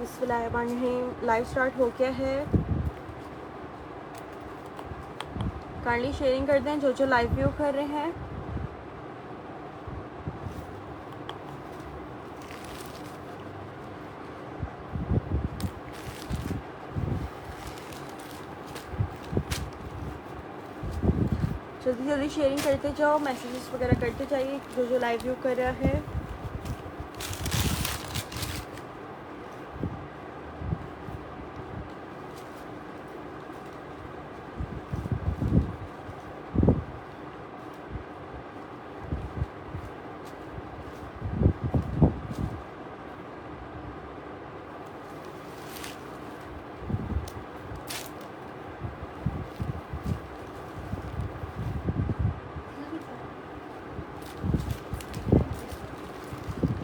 बिस्मिल्लाहिर्रहमानिर्रहीम। Live start हो गया है। काइंडली शेयरिंग कर दें जो जो लाइव व्यू कर रहे हैं। जल्दी जल्दी शेयरिंग करते जाओ, मैसेजेस वगैरह करते जाइए जो जो लाइव व्यू कर रहा है।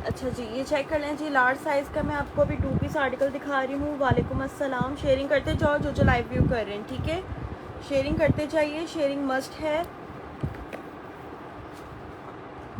अच्छा जी, ये चेक कर लें जी। लार्ज साइज़ का मैं आपको अभी 2 पीस आर्टिकल दिखा रही हूँ। वालेकुम अस्सलाम। शेयरिंग करते जाओ जो जो लाइव व्यू कर रहे हैं, ठीक है। शेयरिंग करते जाइए, शेयरिंग मस्ट है।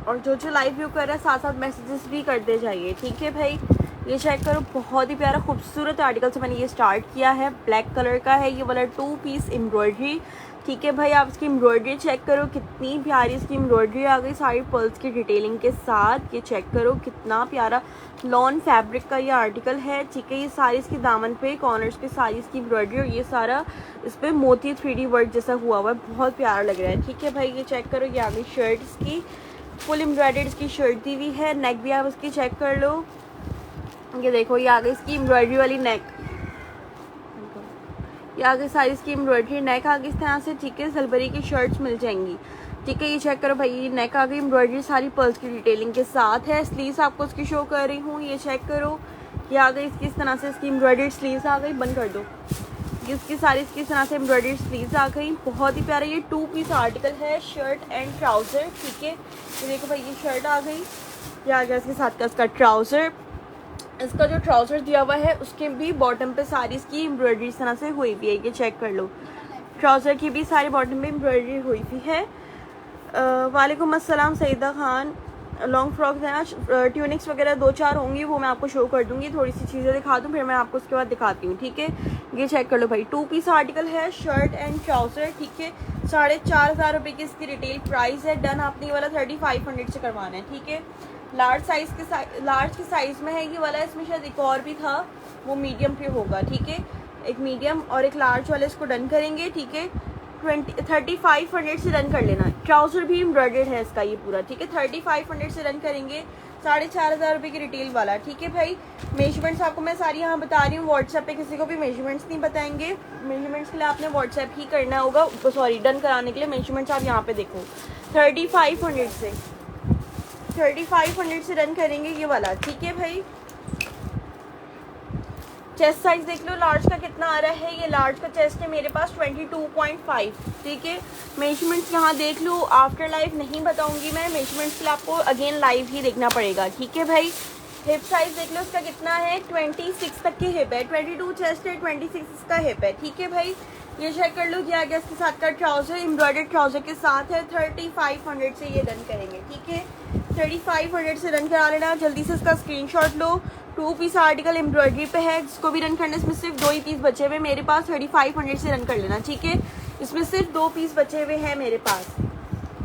और जो जो लाइव व्यू कर रहा है साथ साथ मैसेजेस भी करते जाइए, ठीक है भाई। ये चेक करो, बहुत ही प्यारा खूबसूरत आर्टिकल से मैंने ये स्टार्ट किया है। ब्लैक कलर का है ये वाला 2 पीस एम्ब्रॉयडरी, ठीक है भाई। आप इसकी एम्ब्रॉयडरी चेक करो, कितनी प्यारी इसकी एम्ब्रॉयडरी आ गई सारी पर्ल्स की डिटेलिंग के साथ। ये चेक करो कितना प्यारा लॉन फैब्रिक का ये आर्टिकल है, ठीक है। ये सारी इसकी दामन पे कॉर्नर्स पे सारी इसकी एम्ब्रॉयडरी और ये सारा इस पर मोती 3D वर्क जैसा हुआ हुआ है, बहुत प्यारा लग रहा है, ठीक है भाई। ये चेक करो, ये आ गई शर्ट इसकी, फुल एम्ब्रॉयडर्ड इसकी शर्ट दी हुई है। नेक भी आप इसकी चेक कर लो, ये देखो ये आ गई इसकी एम्ब्रॉयडरी वाली नेक। ये आ गई सारी इसकी एम्ब्रॉयडरी नेक आ गई इस तरह से, ठीक है। सलबरी की शर्ट्स मिल जाएंगी, ठीक है। ये चेक करो भाई, ये नेक आ गई एम्ब्रॉयडरी सारी पर्ल्स की डिटेलिंग के साथ है। स्लीव्स आपको इसकी शो कर रही हूँ, ये चेक करो। ये आ गई इसकी इस तरह से इसकी एम्ब्रॉयडर्ड स्लीव्स आ गई, बंद कर दो। इसकी सारी इसकी तरह से एम्ब्रॉयडरी स्लीव्स आ गई, बहुत ही प्यारा। ये 2 पीस आर्टिकल है, शर्ट एंड ट्राउज़र, ठीक है। ये देखो भाई, ये शर्ट आ गई, ये आ गया इसके साथ का इसका ट्राउज़र। इसका जो ट्राउज़र दिया हुआ है उसके भी बॉटम पे सारी इसकी एम्ब्रॉयडरी इस तरह से हुई हुई है, ये चेक कर लो। ट्राउज़र की भी सारी बॉटम पे एम्ब्रॉयडरी हुई हुई है। वालेकुम अस्सलाम सईदा खान। लॉन्ग फ्रॉक है ना, ट्यूनिक्स वगैरह 2-4 होंगी, वो मैं आपको शो कर दूंगी। थोड़ी सी चीज़ें दिखा दूँ, फिर मैं आपको उसके बाद दिखाती हूँ, ठीक है। ये चेक कर लो भाई, 2 पीस आर्टिकल है, शर्ट एंड ट्राउज़र, ठीक है। 4,500 रुपये की इसकी रिटेल प्राइस है। डन आपने ये वाला 3500 से करवाना है, ठीक है। लार्ज के साइज़ में है ये वाला। इसमें शायद एक और भी था, वो मीडियम पे होगा, ठीक है। एक मीडियम और एक लार्ज वाले इसको डन करेंगे, ठीक है। 3500 से रन कर लेना। ट्राउज़र भी एम्ब्रॉयडर्ड है इसका ये पूरा, ठीक है। 3500 से रन करेंगे, 4,500 रुपये की रिटेल वाला, ठीक है भाई। मेजरमेंट्स आपको मैं सारी यहाँ बता रही हूँ, व्हाट्सएप पे किसी को भी मेजरमेंट्स नहीं बताएंगे। मेजरमेंट्स के लिए आपने व्हाट्सएप ही करना होगा, सॉरी डन कराने के लिए मेजरमेंट्स आप यहाँ पे देखो। 3500 से रन करेंगे ये वाला, ठीक है भाई। चेस्ट साइज देख लो लार्ज का कितना आ रहा है। ये लार्ज का चेस्ट है मेरे पास 22.5, ठीक है। मेजरमेंट्स यहाँ देख लो, आफ्टर लाइव नहीं बताऊंगी मैं, मेजरमेंट्स के लिए आपको अगेन लाइव ही देखना पड़ेगा, ठीक है भाई। हिप साइज देख लो इसका कितना है, 26 तक की हिप है। 22 चेस्ट है, 26 इसका हिप है, ठीक है भाई। ये चेक कर लो, ये आ गया इसके साथ का ट्राउज़र, एम्ब्रॉयडर्ड ट्राउज़र के साथ है। 3500 से ये रन करेंगे, ठीक है। 3500 से रन करा लेना, जल्दी से इसका स्क्रीनशॉट लो। 2 पीस आर्टिकल एम्ब्रॉयडरी पे है, जिसको भी रन करना है। इसमें सिर्फ 2 ही पीस बचे हुए मेरे पास, 3500 से रन कर लेना, ठीक है। इसमें सिर्फ 2 पीस बचे हुए हैं मेरे पास।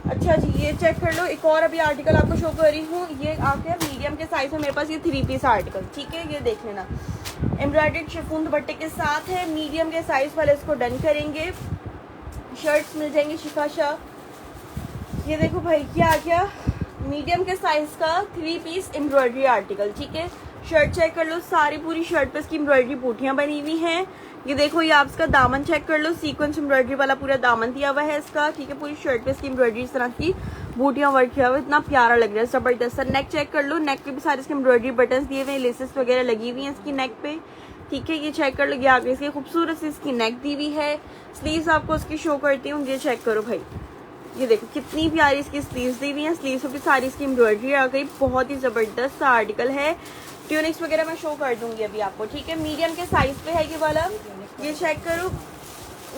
अच्छा जी, ये चेक कर लो, एक और अभी आर्टिकल आपको शो कर रही हूँ। ये आ गया मीडियम के साइज में मेरे पास, ये 3 पीस आर्टिकल, ठीक है। ये देख लेना, एम्ब्रॉयडर्ड शिफॉन दुपट्टे के साथ है। मीडियम के साइज वाले इसको डन करेंगे। शर्ट्स मिल जाएंगी शिफा शाह। ये देखो भाई, क्या आ गया मीडियम के साइज का 3 पीस एम्ब्रॉयडरी आर्टिकल, ठीक है। शर्ट चेक कर लो, सारी पूरी शर्ट पे इसकी एम्ब्रॉयडरी बूटियाँ बनी हुई हैं। ये देखो, ये आप इसका दामन चेक कर लो, सीक्वेंस एम्ब्रॉयडरी वाला पूरा दामन दिया हुआ है इसका, ठीक है। पूरी शर्ट पे इसकी एम्ब्रॉयडरी इस तरह की बूटियाँ वर्क किया हुआ है, इतना प्यारा लग रहा है, जबरदस्त। नेक चेक कर लो, नेक पे भी सारे इसके एम्ब्रॉयडरी बटन्स दिए हुए हैं, लेसेस वगैरह लगी हुई हैं इसकी नेक पे, ठीक है। ये चेक कर लो, ये आगे इसकी खूबसूरत सी इसकी नेक दी हुई है। स्लीव्स आपको इसकी शो करती हूँ, ये चेक करो भाई, ये देखो कितनी प्यारी इसकी स्लीव्स दी हुई हैं। स्लीव्स की सारी इसकी एम्ब्रॉयडरी आ गई, बहुत ही ज़बरदस्त सा आर्टिकल है। ट्यूनिक्स वगैरह मैं शो कर दूंगी अभी आपको, ठीक है। मीडियम के साइज पे है ये वाला, ये चेक करो।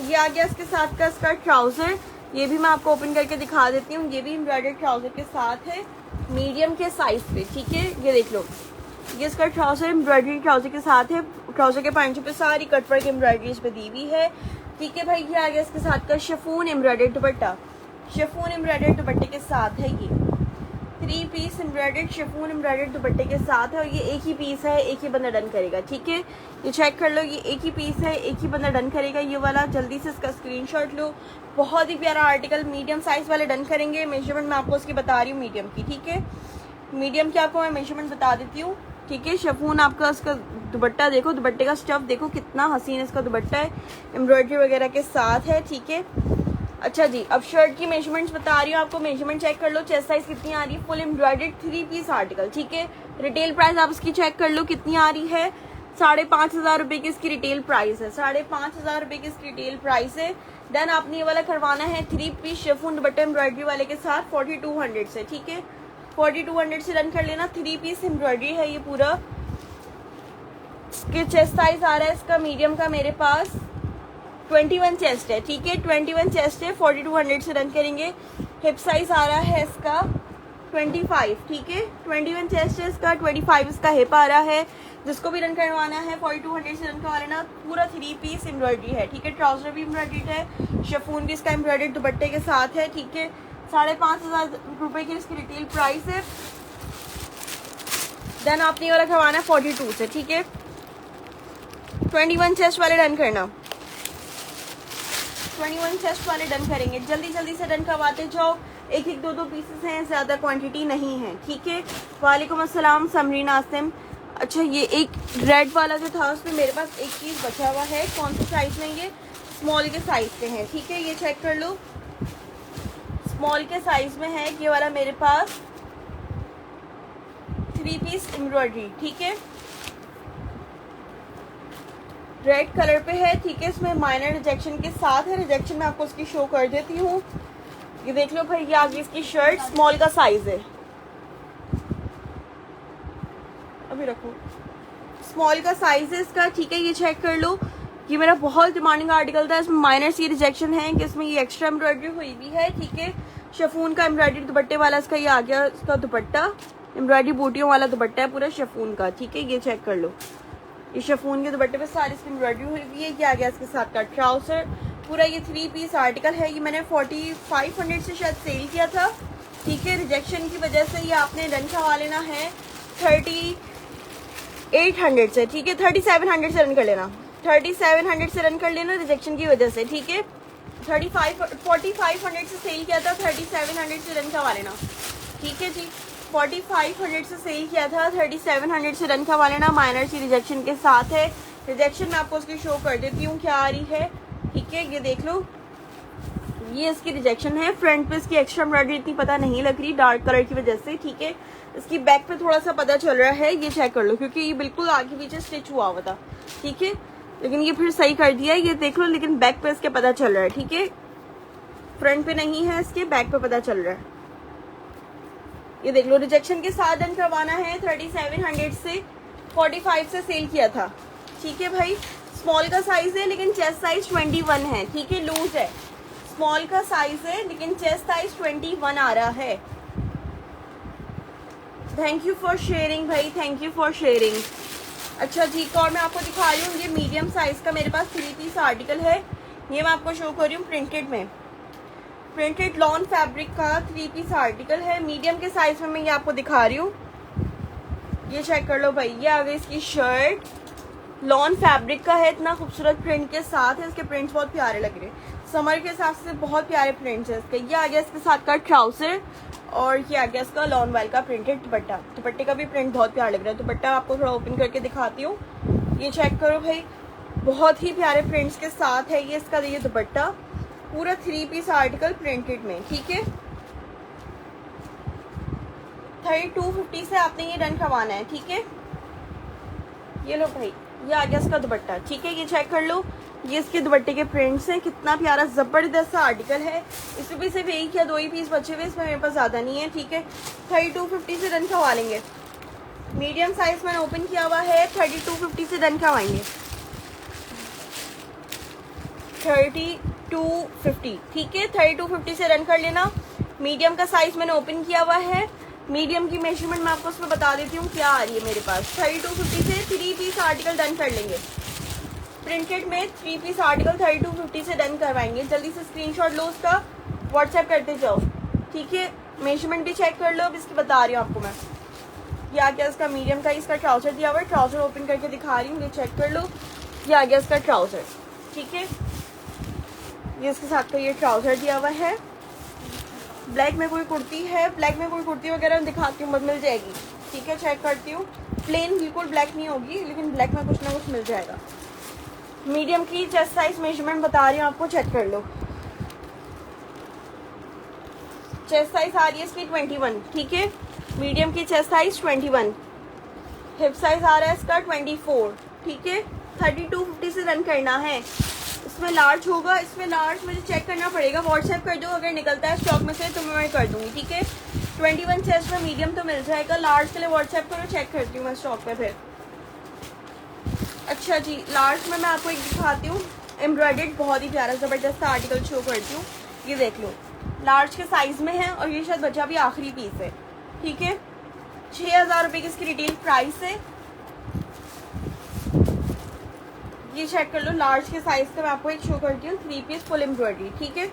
ये आ गया इसके साथ का इसका ट्राउज़र, ये भी मैं आपको ओपन करके दिखा देती हूँ। ये भी एम्ब्रॉयडर्ड ट्राउज़र के साथ है, मीडियम के साइज पे, ठीक है। ये देख लो, ये इसका ट्राउजर एम्ब्रॉयडरी ट्राउजर के साथ है। ट्राउजर के पैंचों पे सारी कटवर्क एम्ब्रॉयडरी इस पे दी हुई है। ठीक है भाई, ये आ गया इसके साथ का शिफॉन एम्ब्रॉयडर्ड दुपट्टा। शिफॉन एम्ब्रॉयडर्ड दुपट्टे के साथ है ये 3 पीस एम्ब्रॉयडर्ड शिफॉन एम्ब्रॉयडर्ड दुपट्टे के साथ है। और ये एक ही पीस है, एक ही बंदा डन करेगा। ठीक है, ये चेक कर लो, ये एक ही पीस है, एक ही बंदा डन करेगा ये वाला। जल्दी से इसका स्क्रीनशॉट लो। बहुत ही प्यारा आर्टिकल, मीडियम साइज वाले डन करेंगे। मेजरमेंट मैं आपको उसकी बता रही हूँ मीडियम की। ठीक है, मीडियम की आपको मैं मेजरमेंट बता देती हूँ। ठीक है, शिफॉन आपका उसका दुपट्टा देखो, दुपट्टे का स्टफ देखो कितना हसीन इसका दुपट्टा है, एम्ब्रॉयडरी वगैरह के साथ है। ठीक है, अच्छा जी, अब शर्ट की मेजरमेंट्स बता रही हूँ आपको। मेजरमेंट चेक कर लो, चेस्ट साइज कितनी आ रही है। Full embroidered 3 piece article. ठीक है, रिटेल प्राइस आप इसकी चेक कर लो कितनी आ रही है। 5,500 रुपए की इसकी रिटेल प्राइस है। 5,500 रुपए की इसकी रिटेल प्राइस है। देन आपने ये वाला करवाना है 3 पीस शिफॉन दुपट्टा एम्ब्रॉयडरी वाले के साथ 4200 से। ठीक है, 4200 से रन कर लेना। 3 पीस एम्ब्रॉयडरी है ये पूरा। इसके चेस्ट साइज आ रहा है इसका मीडियम का मेरे पास 21 चेस्ट है। ठीक है, 21 चेस्ट है, 4200 से रन करेंगे। हिप साइज आ रहा है इसका 25। ठीक है, 21 चेस्ट है इसका, 25 इसका हिप आ रहा है। जिसको भी रन करवाना है 4200 से रन करवा लेना। पूरा 3 पीस एम्ब्रॉयडरी है। ठीक है, ट्राउजर भी एम्ब्रॉयडर्ड है, शिफॉन भी इसका एम्ब्रॉयडर्ड दुपट्टे के साथ है। ठीक है, 5,500 रुपए की इसकी रिटेल प्राइस है। देन आपने ये वाला करवाना है 42 से। ठीक है, 21 चेस्ट वाले डन करना, 21 चेस्ट वाले डन करेंगे। जल्दी जल्दी से डन करवाते जाओ, एक एक दो पीसेस हैं, ज़्यादा क्वांटिटी नहीं है। ठीक है, वालेकुम अस्सलाम समरीन आसिम। अच्छा, ये एक रेड वाला जो था उसमें मेरे पास एक चीज़ बचा हुआ है। कौन सा साइज़ में? ये स्मॉल के साइज़ पे है। ठीक है, ये चेक कर लो, स्मॉल के साइज़ में है ये वाला मेरे पास 3 पीस एम्ब्रॉयडरी। ठीक है, रेड कलर पे है। ठीक है, इसमें माइनर रिजेक्शन के साथ है। रिजेक्शन मैं आपको उसकी शो कर देती हूँ। ये देख लो भाई, ये आगे इसकी शर्ट स्मॉल का साइज है। अभी रखो, स्मॉल का साइज है इसका। ठीक है, ये चेक कर लो, ये मेरा बहुत डिमांडिंग आर्टिकल था। इसमें माइनर सी रिजेक्शन है कि इसमें ये एक्स्ट्रा एम्ब्रॉयडरी हुई भी है। ठीक है, शिफॉन का एम्ब्रॉयडरी दुपट्टे वाला इसका ये आ गया। इसका दुपट्टा एम्ब्रॉयडरी बूटियों वाला दुपट्टा है पूरा शिफॉन का। ठीक है, ये चेक कर लो, ये शिफॉन के दुपट्टे पे सारी इसकी एम्ब्रॉयडरी हुई हुई है। क्या गया इसके साथ का ट्राउजर पूरा। ये 3 पीस आर्टिकल है। ये मैंने 4500 से शायद सेल किया था। ठीक है, रिजेक्शन की वजह से ये आपने रन करवा लेना है 3800 से। ठीक है, 3700 से रन कर लेना, 3700 से रन कर लेना रिजेक्शन की वजह से। ठीक है, 4500 से सेल किया था, 3700 से रन करवा लेना। ठीक है जी, 4500 से सेल किया था, 3700 से रन करवा लेना। माइनर सी रिजेक्शन के साथ है। रिजेक्शन मैं आपको उसकी शो कर देती हूँ क्या आ रही है। ठीक है, ये देख लो, ये इसकी रिजेक्शन है। फ्रंट पे इसकी एक्स्ट्रा एम्ब्रॉयडरी इतनी पता नहीं लग रही डार्क कलर की वजह से। ठीक है, इसकी बैक पे थोड़ा सा पता चल रहा है, ये चेक कर लो, क्योंकि ये बिल्कुल आगे पीछे स्टिच हुआ हुआ था। ठीक है, लेकिन ये फिर सही कर दिया, ये देख लो, लेकिन बैक पे इसके पता चल रहा है। ठीक है, फ्रंट पे नहीं है, इसके बैक पे पता चल रहा है। ये देख लो, रिजेक्शन के साथ डन करवाना है 3700 से, 45 से सेल किया था। ठीक है भाई, स्मॉल का साइज है लेकिन चेस्ट साइज 21 है। ठीक है, लूज है, स्मॉल का साइज है लेकिन चेस्ट साइज 21 आ रहा है। थैंक यू फॉर शेयरिंग भाई, थैंक यू फॉर शेयरिंग। अच्छा जी, एक और मैं आपको दिखा रही हूँ, ये मीडियम साइज का मेरे पास 3 पीस आर्टिकल है। ये मैं आपको शो कर रही हूँ प्रिंटेड में, प्रिंटेड लॉन फैब्रिक का 3 पीस आर्टिकल है। मीडियम के साइज में मैं ये आपको दिखा रही हूँ। ये चेक कर लो भाई, ये आ गई इसकी शर्ट, लॉन फैब्रिक का है, इतना खूबसूरत प्रिंट के साथ है। इसके प्रिंट्स बहुत प्यारे लग रहे हैं, समर के हिसाब से बहुत प्यारे प्रिंट्स है इसके। ये आ गया इसके साथ का ट्राउजर, और ये आ गया इसका लॉन वाइल का प्रिंटेड दुपट्टा। दुपट्टे का भी प्रिंट बहुत प्यारा लग रहा है। दुपट्टा आपको थोड़ा ओपन करके दिखाती हूँ। ये चेक करो भाई, बहुत ही प्यारे प्रिंट्स के साथ है ये इसका। ये दुपट्टा पूरा 3 पीस आर्टिकल प्रिंटेड में। ठीक है, 3250 से आपने ये डन करवाना है। ठीक है, ये लो भाई, ये आ गया इसका दुपट्टा। ठीक है, ये चेक कर लो, ये इसके दुपट्टे के प्रिंट्स हैं, कितना प्यारा जबरदस्त सा आर्टिकल है। इसमें भी सिर्फ 1 या 2 ही पीस बचे हुए, इसमें मेरे पास ज़्यादा नहीं है। ठीक है, 3250 से डन करवा लेंगे। मीडियम साइज मैंने ओपन किया हुआ है, 3250 से डन करवाएंगे, 3250। ठीक है, 3250 से रन कर लेना। मीडियम का साइज मैंने ओपन किया हुआ है, मीडियम की मेजरमेंट मैं आपको उसमें बता देती हूँ क्या आ रही है मेरे पास। 3250 से 3 पीस आर्टिकल डन कर लेंगे। प्रिंटेड में 3 पीस आर्टिकल 3250 से डन करवाएंगे। जल्दी से स्क्रीनशॉट लो उसका, व्हाट्सएप करते जाओ, ठीक है। मेजरमेंट भी चेक कर लो, अब इसकी बता रही हूँ आपको मैं। ये आ गया इसका मीडियम का, इसका ट्राउजर दिया हुआ है। ट्राउजर ओपन करके दिखा रही हूँ, ये चेक कर लो। ये आ गया इसका ट्राउजर, ठीक है। ये इसके साथ का ये ट्राउजर दिया हुआ है। ब्लैक में कोई कुर्ती है, ब्लैक में कोई कुर्ती वगैरह दिखाती हूँ, मिल जाएगी, ठीक है। चेक करती हूँ, प्लेन बिल्कुल ब्लैक नहीं होगी, लेकिन ब्लैक में कुछ ना कुछ मिल जाएगा। मीडियम की चेस्ट साइज मेजरमेंट बता रही हूँ आपको, चेक कर लो। चेस्ट साइज आ रही है इसकी 21, ठीक है। मीडियम की चेस्ट साइज 21, हिप साइज आ रहा है इसका 24, ठीक है। 3250 से रन करना है। इसमें लार्ज होगा, इसमें लार्ज मुझे चेक करना पड़ेगा, व्हाट्सएप कर दो, अगर निकलता है स्टॉक में से तो मैं कर दूंगी, ठीक है। 21 चेस्ट में मीडियम तो मिल जाएगा, लार्ज के लिए व्हाट्सएप करो, चेक करती हूँ मैं स्टॉक में फिर। अच्छा जी, लार्ज में मैं आपको एक दिखाती हूँ, एम्ब्रॉयडर्ड बहुत ही प्यारा ज़बरदस्त आर्टिकल शो करती हूँ। ये देख लो, लार्ज के साइज में है और ये शायद बचा भी आखिरी पीस है, ठीक है। 6000 रुपये की इसकी रिटेल प्राइस है। ये चेक कर लो, लार्ज के साइज का मैं आपको एक शो करती हूँ, 3 पीस फुल एम्ब्रॉयडरी, ठीक है।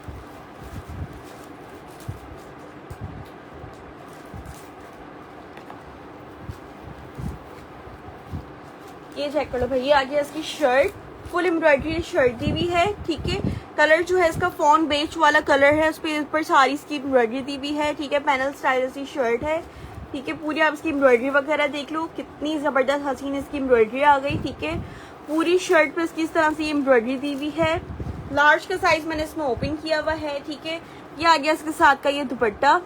ये चेक कर लो भाई, ये आ गया इसकी शर्ट, फुल एम्ब्रॉयडरी शर्ट दी हुई है, ठीक है। कलर जो है इसका फॉन बेच वाला कलर है, उस पर ऊपर सारी इसकी एम्ब्रॉयडरी दी हुई है, ठीक है। पैनल स्टाइल की शर्ट है, ठीक है। पूरी आप इसकी एम्ब्रॉयडरी वगैरह देख लो, कितनी ज़बरदस्त हसीन इसकी एम्ब्रॉयडरी आ गई, ठीक है। पूरी शर्ट पे इसकी इस तरह से एम्ब्रॉयडरी दी हुई है। लार्ज का साइज मैंने इसमें ओपन किया हुआ है, ठीक है। ये आ गया इसके साथ का ये दुपट्टा,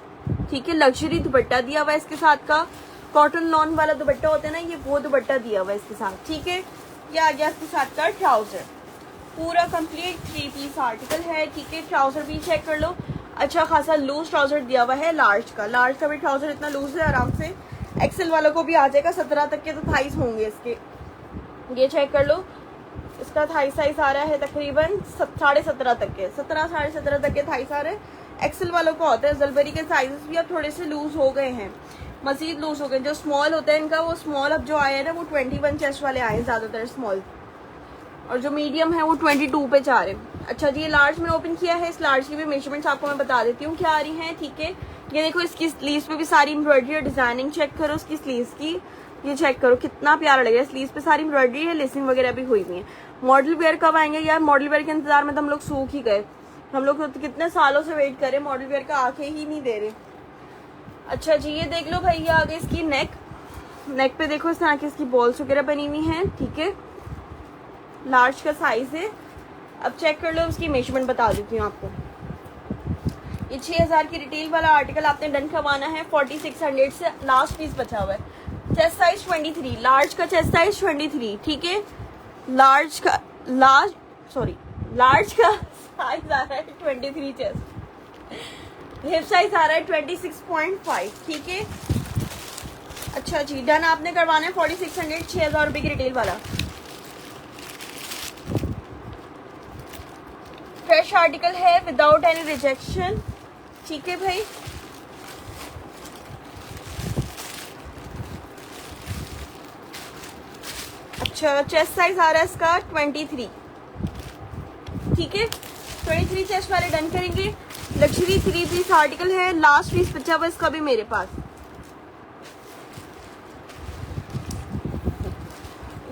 ठीक है। लग्जरी दुपट्टा दिया हुआ है इसके साथ का, कॉटन लॉन वाला दुपट्टा होता है ना, ये वो दुपट्टा दिया हुआ है इसके साथ, ठीक है। ये आ गया इसके साथ का ट्राउजर, पूरा कंप्लीट 3 पीस आर्टिकल है, ठीक है। ट्राउजर भी चेक कर लो, अच्छा खासा लूज ट्राउजर दिया हुआ है लार्ज का। लार्ज का भी ट्राउजर इतना लूज है, आराम से एक्सेल वालों को भी आ जाएगा। 17 तक के तो थाइस होंगे इसके, ये चेक कर लो। इसका थाई साइज आ रहा है तकरीबन 17.5 तक के, 17 साढ़े 17 तक के थाइस आ रहे हैं। एक्सेल वालों को होता है। जलबरी के साइजेस भी अब थोड़े से लूज हो गए हैं, मजीद लूज हो गए। जो स्मॉल होता है इनका, वो स्मॉल अब जो आया है ना, वो 21 चेस्ट वाले आए हैं ज़्यादातर स्मॉल, और जो मीडियम है वो 22 पे जा रहे हैं। अच्छा जी, ये लार्ज में ओपन किया है, इस लार्ज की भी मेजरमेंट्स आपको मैं बता देती हूँ क्या आ रही हैं, ठीक है। ये देखो, इसकी स्लीव्स पे भी सारी एम्ब्रॉयडरी और डिजाइनिंग चेक करो इसकी स्लीव्स की, ये चेक करो कितना प्यारा लग रहा है। स्लीव्स पे सारी एम्ब्रॉयडरी है, लेसिंग वगैरह भी हुई हुई है। मॉडल वेयर कब आएंगे यार? मॉडल वेयर के इंतजार में तो हम लोग सूख ही गए, हम लोग तो कितने सालों से वेट करें, मॉडल वेयर का आंखें ही नहीं दे रहे। अच्छा जी, ये देख लो भैया, आगे इसकी नेक, नेक पे देखो इस तरह की इसकी बॉल्स वगैरह बनी हुई हैं, ठीक है। लार्ज का साइज है। अब चेक कर लो, उसकी मेजरमेंट बता देती हूँ आपको। ये 6000 की रिटेल वाला आर्टिकल आपने डन करवाना है 4600 से, लास्ट पीस बचा हुआ है। चेस्ट साइज 23, लार्ज का चेस्ट साइज 23, ठीक है। लार्ज का साइज आ रहा है 23 चेस्ट, हिप साइज आ रहा है 26.5, ठीक है। अच्छा जी, डन आपने करवाना है 4600, 6000 रुपये की रिटेल वाला। फ्रेश आर्टिकल है, विदाउट एनी रिजेक्शन, ठीक है भाई। अच्छा, चेस्ट साइज आ रहा है इसका 23, ठीक है। 23 चेस्ट वाले डन करेंगे। लग्जरी 3 पीस आर्टिकल है, लास्ट पीस बचा हुआ इसका भी मेरे पास।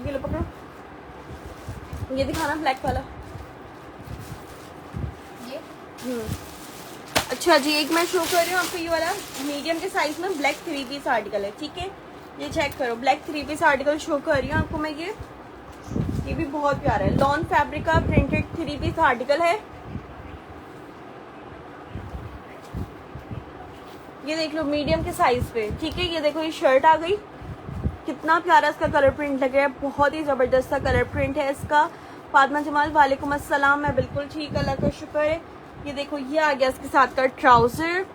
ये लो पकड़ो, ये दिखाना ब्लैक वाला। अच्छा जी, एक मैं शो कर रही हूँ आपको, ये वाला मीडियम के साइज में ब्लैक 3 पीस आर्टिकल है, ठीक है। ये चेक करो, ब्लैक 3 पीस आर्टिकल शो कर रही हूँ आपको मैं। ये भी बहुत प्यारा है, लॉन फैब्रिक का प्रिंटेड 3 पीस आर्टिकल है। ये देख लो, मीडियम के साइज पे, ठीक है। ये देखो, ये शर्ट आ गई, कितना प्यारा इसका कलर प्रिंट लग रहा है, बहुत ही जबरदस्त सा कलर प्रिंट है इसका। फातिमा जमाल, वालेकुम अस्सलाम, मैं बिल्कुल ठीक, अल्लाह का शुक्र है। ये देखो, ये आ गया इसके साथ का ट्राउजर,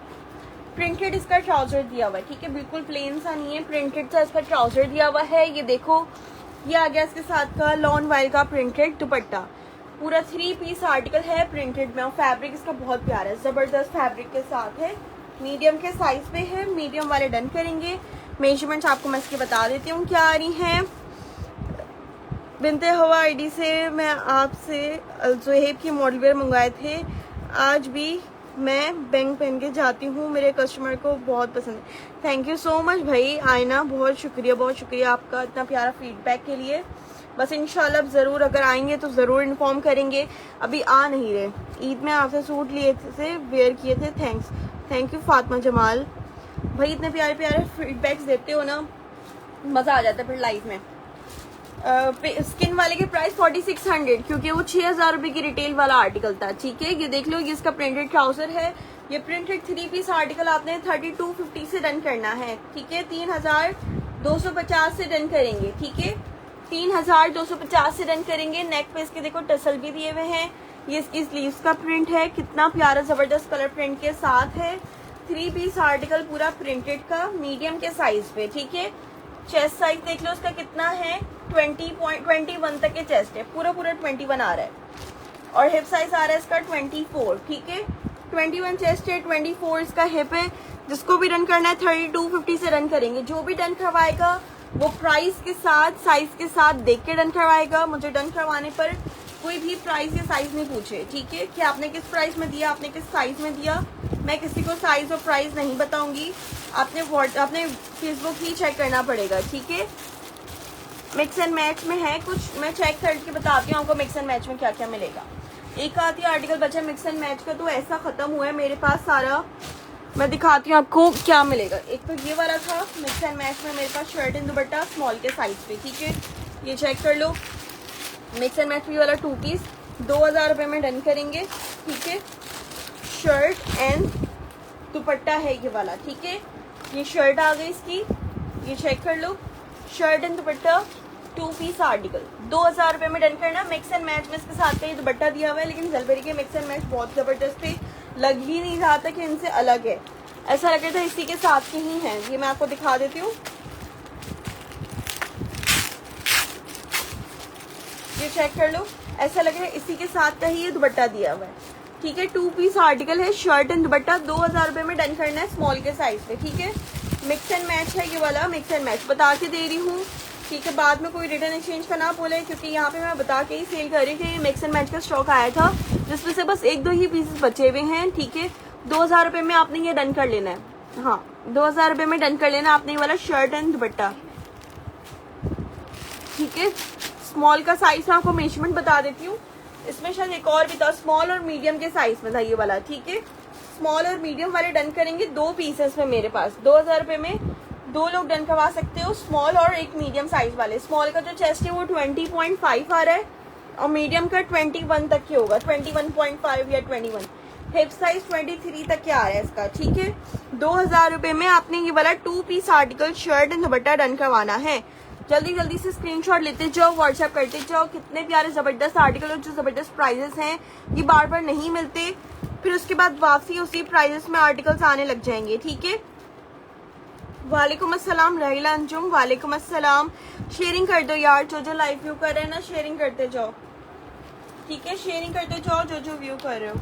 प्रिंटेड इसका ट्राउजर दिया हुआ है, ठीक है। बिल्कुल प्लेन सा नहीं है, प्रिंटेड सा इसका ट्राउजर दिया हुआ है। ये देखो, ये आ गया इसके साथ का लॉन वाइल का प्रिंटेड दुपट्टा, पूरा 3 पीस आर्टिकल है प्रिंटेड में, और फैब्रिक इसका बहुत प्यारा है, जबरदस्त फैब्रिक के साथ है, मीडियम के साइज पे है, मीडियम वाले डन करेंगे। मेजरमेंट्स आपको मैं इसके बता देती हूँ क्या आ रही हैं। बिनते हवा आईडी से मैं आपसे ज़ुहैब की मॉडल वेयर मंगवाए थे, आज भी मैं बैंक पहन के जाती हूँ, मेरे कस्टमर को बहुत पसंद है। थैंक यू सो मच भाई आयना, बहुत शुक्रिया आपका इतना प्यारा फीडबैक के लिए। बस इंशाल्लाह ज़रूर अगर आएंगे तो ज़रूर इन्फॉर्म करेंगे। अभी आ नहीं रहे, ईद में आपसे सूट लिए थे, वेयर किए थे। थैंक यू फातिमा जमाल भाई, इतने प्यारे प्यारे फीडबैक्स देते हो ना, मज़ा आ जाता है फिर लाइफ में। स्किन वाले के प्राइस 4600, क्योंकि वो 6000 रुपये की रिटेल वाला आर्टिकल था। ठीक है, ये देख लो, ये इसका प्रिंटेड ट्राउजर है। ये प्रिंटेड 3 पीस आर्टिकल आपने 3250 से डन करना है। ठीक है, 3250 से डन करेंगे। ठीक है, 3250 से डन करेंगे। नेक पे इसके देखो टसल भी दिए हुए हैं। ये इसकी स्लीव्स का प्रिंट है, कितना प्यारा जबरदस्त कलर प्रिंट के साथ है। 3 पीस आर्टिकल पूरा प्रिंटेड का, मीडियम के साइज पे। ठीक है, चेस्ट साइज देख लो उसका कितना है, 21 तक के चेस्ट है, पूरा 21 आ रहा है। और हिप साइज आ रहा है इसका 24। ठीक है, 21 चेस्ट है, 24 इसका हिप है। जिसको भी रन करना है 3250 से रन करेंगे। जो भी डन करवाएगा वो प्राइस के साथ, साइज के साथ देख के डन करवाएगा। मुझे डन करवाने पर कोई भी प्राइस या साइज नहीं पूछे। ठीक है, कि आपने किस प्राइस में दिया, आपने किस साइज में दिया, मैं किसी को साइज और प्राइस नहीं बताऊंगी। आपने फेसबुक ही चेक करना पड़ेगा। ठीक है, मिक्स एंड मैच में है कुछ, मैं चेक करके बताती हूँ आपको मिक्स एंड मैच में क्या क्या मिलेगा। एक आधी आर्टिकल बचा मिक्स एंड मैच का, तो ऐसा खत्म हुआ है मेरे पास सारा। मैं दिखाती हूँ आपको क्या मिलेगा। एक तो ये वाला था मिक्स एंड मैच में मेरे पास, शर्ट एंड दुपट्टा स्मॉल के साइज पे। ठीक है, ये चेक कर लो, मिक्स एंड मैच ये वाला 2 पीस 2000 रुपये में डन करेंगे। ठीक है, शर्ट एंड दुपट्टा है ये वाला। ठीक है, ये शर्ट आ गई इसकी, ये चेक कर लो, shirt and dupatta 2 piece article 2000 रुपये में डन करना। मिक्स एंड मैच में इसके साथ का ये दुपट्टा दिया हुआ है, लेकिन जलबेरी के मिक्स एंड मैच बहुत जबरदस्त थे, लग ही नहीं रहा था कि इनसे अलग है, ऐसा लग रहा था इसी के साथ के ही हैं। ये मैं आपको दिखा देती हूँ, ये चेक कर लो, ऐसा लग रहा है इसी के साथ का ही ये दुपट्टा दिया हुआ है। ठीक है, 2 पीस आर्टिकल है, शर्ट एंड दुपट्टा 2000 रुपये में डन करना है स्मॉल के साइज पे। ठीक है, मिक्स एंड मैच है ये वाला, मिक्स एंड मैच बता के दे रही हूँ। ठीक है, बाद में कोई रिटर्न एक्सचेंज का ना बोले, क्योंकि यहाँ पे मैं बता के ही सेल कर रही हूँ कि ये मिक्स एंड मैच का स्टॉक आया था, जिसमें से बस 1-2 ही पीसेस बचे हुए हैं। ठीक है, 2000 रुपये में आपने ये डन कर लेना है। हाँ, 2000 रुपये में डन कर लेना आपने ये वाला शर्ट एंड दुपट्टा। ठीक है, स्मॉल का साइज मैं आपको मेजरमेंट बता देती हूँ। इसमें शायद एक और भी था, स्मॉल और मीडियम के साइज में था ये वाला। ठीक है, स्मॉल और मीडियम वाले डन करेंगे 2 पीसेस में मेरे पास। 2000 रुपये में 2 लोग डन करवा सकते हो, स्मॉल और एक मीडियम साइज वाले। स्मॉल का जो चेस्ट है वो 20.5 आ रहा है, और मीडियम का 21 तक के होगा, 21.5 या 21। हिप साइज 23 तक के आ रहा है इसका। ठीक है, 2000 रुपये में आपने ये वाला 2 piece article shirt and dupatta done करवाना है। जल्दी जल्दी से स्क्रीनशॉट लेते जाओ, व्हाट्सएप करते जाओ। कितने प्यारे जबरदस्त आर्टिकल और जो जबरदस्त प्राइजेस हैं, ये बार बार नहीं मिलते, फिर उसके बाद वापसी उसी प्राइजेस में आर्टिकल्स आने लग जाएंगे। ठीक है, वालेकुम अस्सलाम रहीला अंजुम, वालेकुम अस्सलाम। शेयरिंग कर दो यार, जो लाइव व्यू कर रहे हैं ना, शेयरिंग करते जाओ। ठीक है, शेयरिंग करते जाओ जो व्यू कर रहे हो।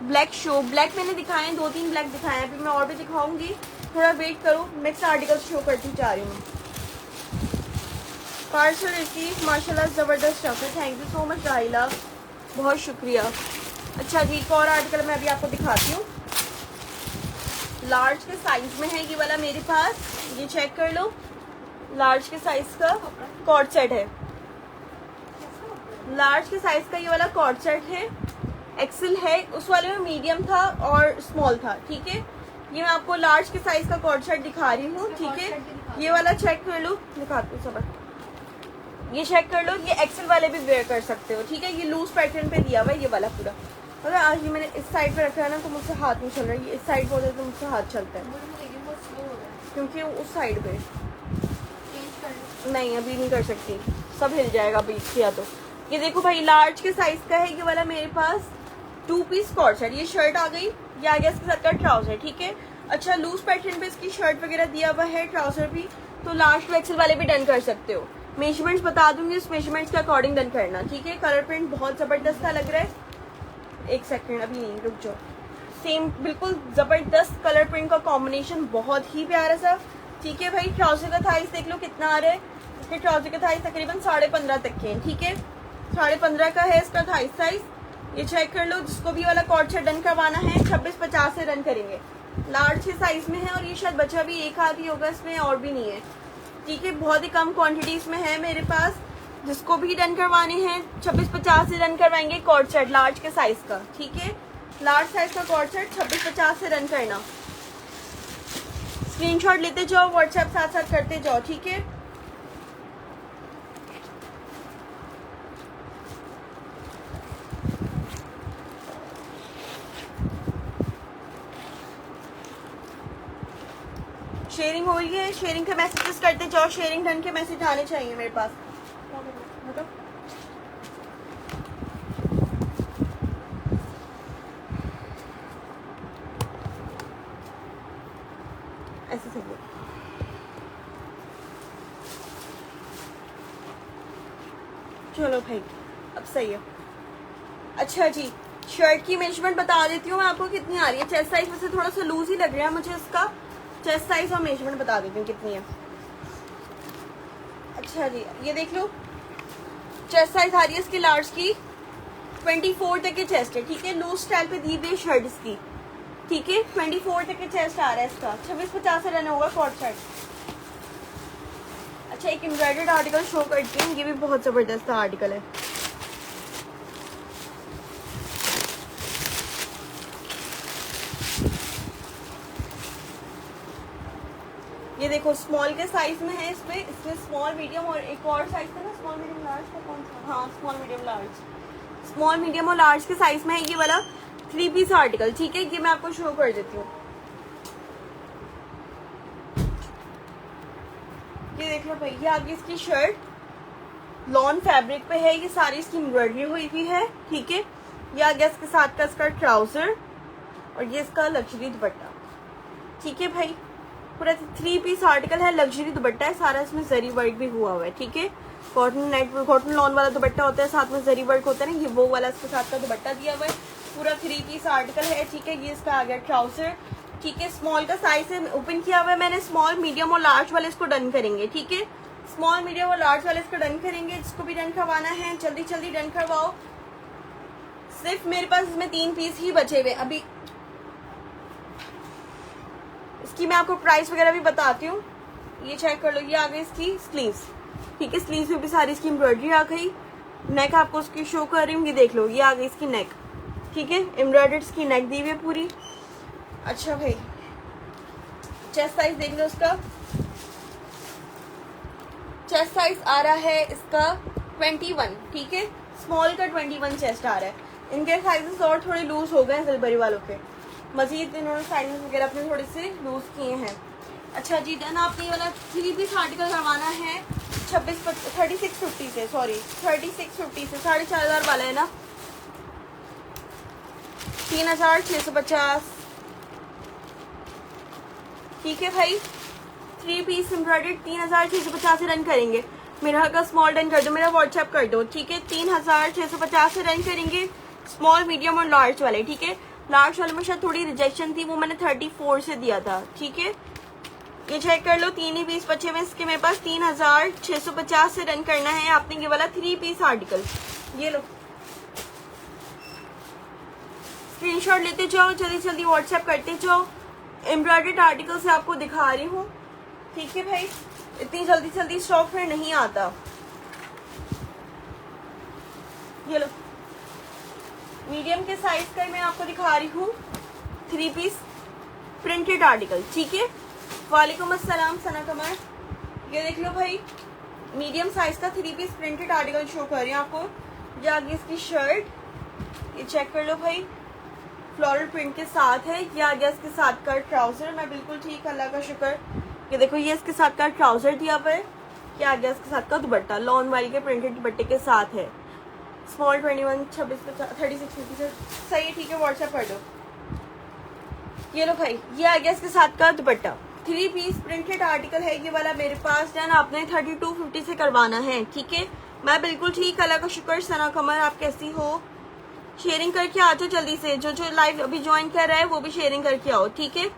ब्लैक शो, ब्लैक मैंने दिखाए हैं, 2-3 ब्लैक दिखाए हैं, अभी मैं और भी दिखाऊंगी, थोड़ा वेट करो। मिक्स आर्टिकल शो करती जा रही हूँ। पार्सल रिसीव, माशाल्लाह जबरदस्त स्टफ है। थैंक यू सो मच राहिला, बहुत शुक्रिया। अच्छा जी, एक और आर्टिकल मैं अभी आपको दिखाती हूँ, लार्ज के साइज में है ये वाला मेरे पास, ये चेक कर लो, लार्ज के साइज का कॉर्ड सेट है। लार्ज के साइज का ये वाला कॉर्ड सेट है, एक्सेल है, उस वाले में मीडियम था और स्मॉल था। ठीक है, ये मैं आपको लार्ज के साइज का कॉर्ड सेट दिखा रही हूँ। ठीक है, ये वाला चेक कर लो, दिखाती हूँ सब, ये चेक कर लो, ये एक्सेल वाले भी वेयर कर सकते हो। ठीक है, ये लूज पैटर्न पे दिया हुआ है ये वाला पूरा। अगर आज ये मैंने इस साइड पे रखा है ना, तो मुझसे हाथ नहीं चल रहा है, ये इस साइड बोलते तो मुझसे हाथ चलता है, क्योंकि उस साइड पे नहीं, अभी नहीं कर सकती, सब हिल जाएगा बीच किया तो। ये देखो भाई, लार्ज के साइज का है ये वाला मेरे पास, 2 पीस कॉर्ड सेट। ये शर्ट आ गई, ये आ गया इसके साथ का ट्राउजर। ठीक है, अच्छा लूज पैटर्न पे इसकी शर्ट वगैरह दिया हुआ है, ट्राउजर भी, तो लार्ज टू एक्सेल वाले भी डन कर सकते हो। मेजरमेंट्स बता दूंगी, उस मेजरमेंट्स के अकॉर्डिंग डन करना। ठीक है, कलर प्रिंट बहुत जबरदस्त सा लग रहा है। एक सेकंड, अभी नहीं, रुक जाओ, सेम बिल्कुल जबरदस्त कलर प्रिंट का कॉम्बिनेशन, बहुत ही प्यारा सा। ठीक है भाई, ट्राउजर का थाइस देख लो कितना आ रहा है। इसके ट्राउजर का थाइस तकरीबन 15.5 तक के हैं। ठीक है, 15.5 का है इसका थाइस साइज। ये चेक कर लो, जिसको भी वाला कॉर्ड से डन करवाना है 26-50 से रन करेंगे। लार्ज के साइज में है और ये शायद बचा भी एक हाथ ही होगा इसमें, और भी नहीं है। ठीक है, बहुत ही कम क्वांटिटीज में है मेरे पास। जिसको भी डन करवाने हैं 26-50 से रन करवाएंगे कॉर्ड सेट लार्ज के साइज का। ठीक है, लार्ज साइज का कॉर्ड सेट 26-50 से रन करना। स्क्रीनशॉट लेते जाओ, व्हाट्सएप साथ साथ करते जाओ। ठीक है, शेयरिंग हो रही है, शेयरिंग के मैसेजेस करते जाओ। शेयरिंग डन के मैसेज आने चाहिए मेरे पास। ऐसे सही है। चलो भाई, अब सही है। अच्छा जी, शर्ट की मेजरमेंट बता देती हूँ मैं आपको कितनी आ रही है। चेस्ट साइज वैसे थोड़ा सा लूज ही लग रहा है मुझे इसका। चेस्ट साइज और मेजरमेंट बता देती हूँ कितनी है। अच्छा जी, ये देख लो, चेस्ट साइज आ रही है इसकी लार्ज की 24 तक के चेस्ट है। ठीक है, लूज स्टाइल पे दी हुई है शर्ट इसकी। ठीक है, 24 तक के चेस्ट आ रहा है इसका। 26-50 से रन होगा कॉर्ड सेट। अच्छा, एक एम्ब्रॉयडर्ड आर्टिकल शो करती हूँ, ये भी बहुत जबरदस्त आर्टिकल है। ये देखो, स्मॉल के साइज में है। इसमें स्मॉल मीडियम और एक और साइज था ना, स्मॉल मीडियम लार्ज का कौन सा? हाँ, small medium large. Small medium और लार्ज के साइज में है ये वाला 3 पीस आर्टिकल। ठीक है, ये मैं आपको शो कर देती हूँ। ये देख लो भाई, ये आगे इसकी शर्ट लॉन फैब्रिक पे है। ये सारी इसकी एम्ब्रॉयडरी हुई हुई है। ठीक है, ये आगे इसके साथ का इसका ट्राउजर और ये इसका लग्जरी दुपट्टा। ठीक है भाई, पूरा 3 पीस आर्टिकल है, लग्जरी दुपट्टा है सारा। इसमें जरी वर्क भी हुआ हुआ है। ठीक है, कॉटन लॉन वाला दुपट्टा होता है, साथ में जरी वर्क होता है ना, ये वो वाला इसके साथ का दुपट्टा दिया हुआ है। पूरा 3 पीस आर्टिकल है। ठीक है, ये इसका आ गया ट्राउजर। ठीक है, स्मॉल का साइज है, ओपन किया हुआ है मैंने। स्मॉल, मीडियम और लार्ज वाले इसको डन करेंगे। ठीक है, स्मॉल, मीडियम और लार्ज वाले इसको डन करेंगे। जिसको भी डन करवाना है जल्दी जल्दी डन करवाओ। सिर्फ मेरे पास इसमें 3 पीस ही बचे हुए अभी। इसकी मैं आपको प्राइस वगैरह भी बताती हूँ। ये चेक कर लो, ये आ गई इसकी स्लीव्स। ठीक है, स्लीव्स में भी सारी इसकी एम्ब्रॉयडरी आ गई। नेक आपको उसकी शो कर रही हूँ, ये देख लो, ये आ गई इसकी नेक। ठीक है, एम्ब्रॉयडर्ड इसकी नेक दी हुई है पूरी। अच्छा भाई, चेस्ट साइज देख लो इसका। चेस्ट साइज आ रहा है इसका 21। ठीक है, स्मॉल का 21 चेस्ट आ रहा है। इनके साइजेस और थोड़े लूज हो गए सिल्बरी वालों के। मजीद इन्होंने साइजेस वगैरह अपने थोड़े से लूज किए हैं। अच्छा जी, डन। आपने वाला 3 पीस आर्टिकल करवाना है 3650 से, सॉरी 3650 से, 4500 वाला है ना, 3650। ठीक है भाई, 3 पीस एम्ब्रॉयडर्ड 3650 से रन करेंगे। मेरा का स्मॉल डन कर दो, मेरा व्हाट्सएप कर दो। ठीक है, 3650 से रन करेंगे स्मॉल, मीडियम और लार्ज वाले। ठीक है, लार्ज वाले में शायद थोड़ी रिजेक्शन थी, वो मैंने 34 से दिया था। ठीक है, ये चेक कर लो, 3 ही पीस बचे हुए इसके मेरे पास। 3650 से रन करना है आपने ये वाला 3 पीस आर्टिकल। ये लो, स्क्रीनशॉट लेते जाओ, जल्दी जल्दी व्हाट्सएप करते जाओ। एम्ब्रॉयडर्ड आर्टिकल से आपको दिखा रही हूँ। ठीक है भाई, इतनी जल्दी जल्दी स्टॉक फिर नहीं आता। ये लो, मीडियम के साइज का मैं आपको दिखा रही हूँ 3 पीस प्रिंटेड आर्टिकल। ठीक है, वालेकुम अस्सलाम सना कमर। ये देख लो भाई, मीडियम साइज का 3 पीस प्रिंटेड आर्टिकल शो कर रही हूँ आपको। ये आगे इसकी शर्ट, ये चेक कर लो भाई, फ्लोरल प्रिंट के साथ है। ये आ गया इसके साथ का ट्राउजर। मैं बिल्कुल ठीक, अल्लाह का शुक्र। ये देखो, ये इसके साथ का ट्राउजर दिया हुआ है। ये आ गया इसके साथ का दुपट्टा, लॉन वाली के प्रिंटेड दुपट्टे के साथ है। स्मॉल 21, 26, 36 सही है। ठीक है, व्हाट्सएप कर दो। ये लो भाई, ये आ गया इसके साथ का दुपट्टा। 3 पीस प्रिंटेड आर्टिकल है ये वाला मेरे पास। डन, आपने 3250 से करवाना है। ठीक है, मैं बिल्कुल ठीक, अल्लाह का शुक्र। सना कमर, आप कैसी हो? शेयरिंग करके आ जाओ जल्दी से, जो जो लाइव अभी ज्वाइन कर रहा है वो भी शेयरिंग करके आओ, ठीक है।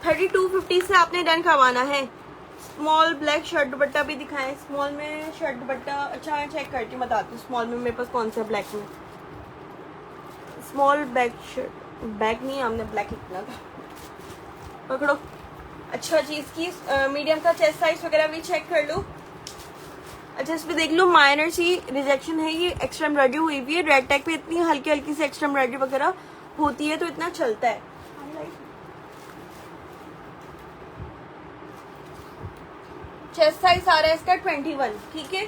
3250 से आपने डन करवाना है। स्मॉल ब्लैक शर्ट दुपट्टा भी दिखाएं, स्मॉल में शर्ट दुपट्टा। अच्छा मैं चेक करके बताती हूँ स्मॉल में मेरे पास कौन सा ब्लैक में। स्मॉल बैक शर्ट, बैक नहीं हमने ब्लैक इतना था, पकड़ो। अच्छा जी, इसकी मीडियम का चेस्ट साइज वगैरह भी चेक कर लो। अच्छा इस पे देख लो माइनर सी रिजेक्शन है, ये एक्स्ट्रा एम्ब्रॉयडरी हुई हुई है। रेड टैग पे इतनी हल्की हल्की सी एक्स्ट्रा एम्ब्रॉयडरी वगैरह होती है तो इतना चलता है। चेस्ट साइज आ रहा है इसका 21, ठीक है।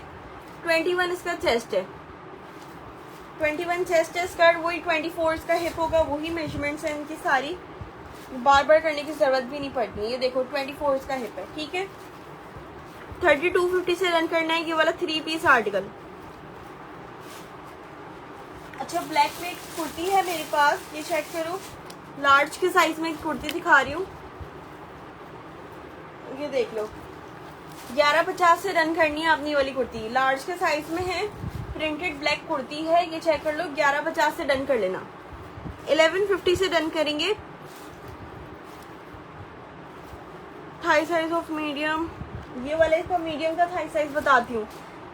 21 इसका चेस्ट है, 21 चेस्ट है इसका। वही 24 इसका हिप होगा, वही मेजरमेंट्स है इनकी सारी, बार बार करने की जरूरत भी नहीं पड़ती। ये देखो 24 इसका हिप है, ठीक है। 3250 से रन करना है ये वाला 3 पीस आर्टिकल। अच्छा ब्लैक में एक कुर्ती है मेरे पास, ये चेक करो। लार्ज के साइज में एक कुर्ती दिखा रही हूँ, ये देख लो। 1150 से रन करनी है अपनी वाली कुर्ती, लार्ज के साइज में है, प्रिंटेड ब्लैक कुर्ती है, ये चेक कर लो। 1150 से डन कर लेना। 1150 से डन करेंगे। थाई साइज ऑफ मीडियम, ये वाले इसका मीडियम का थाई साइज बताती हूँ,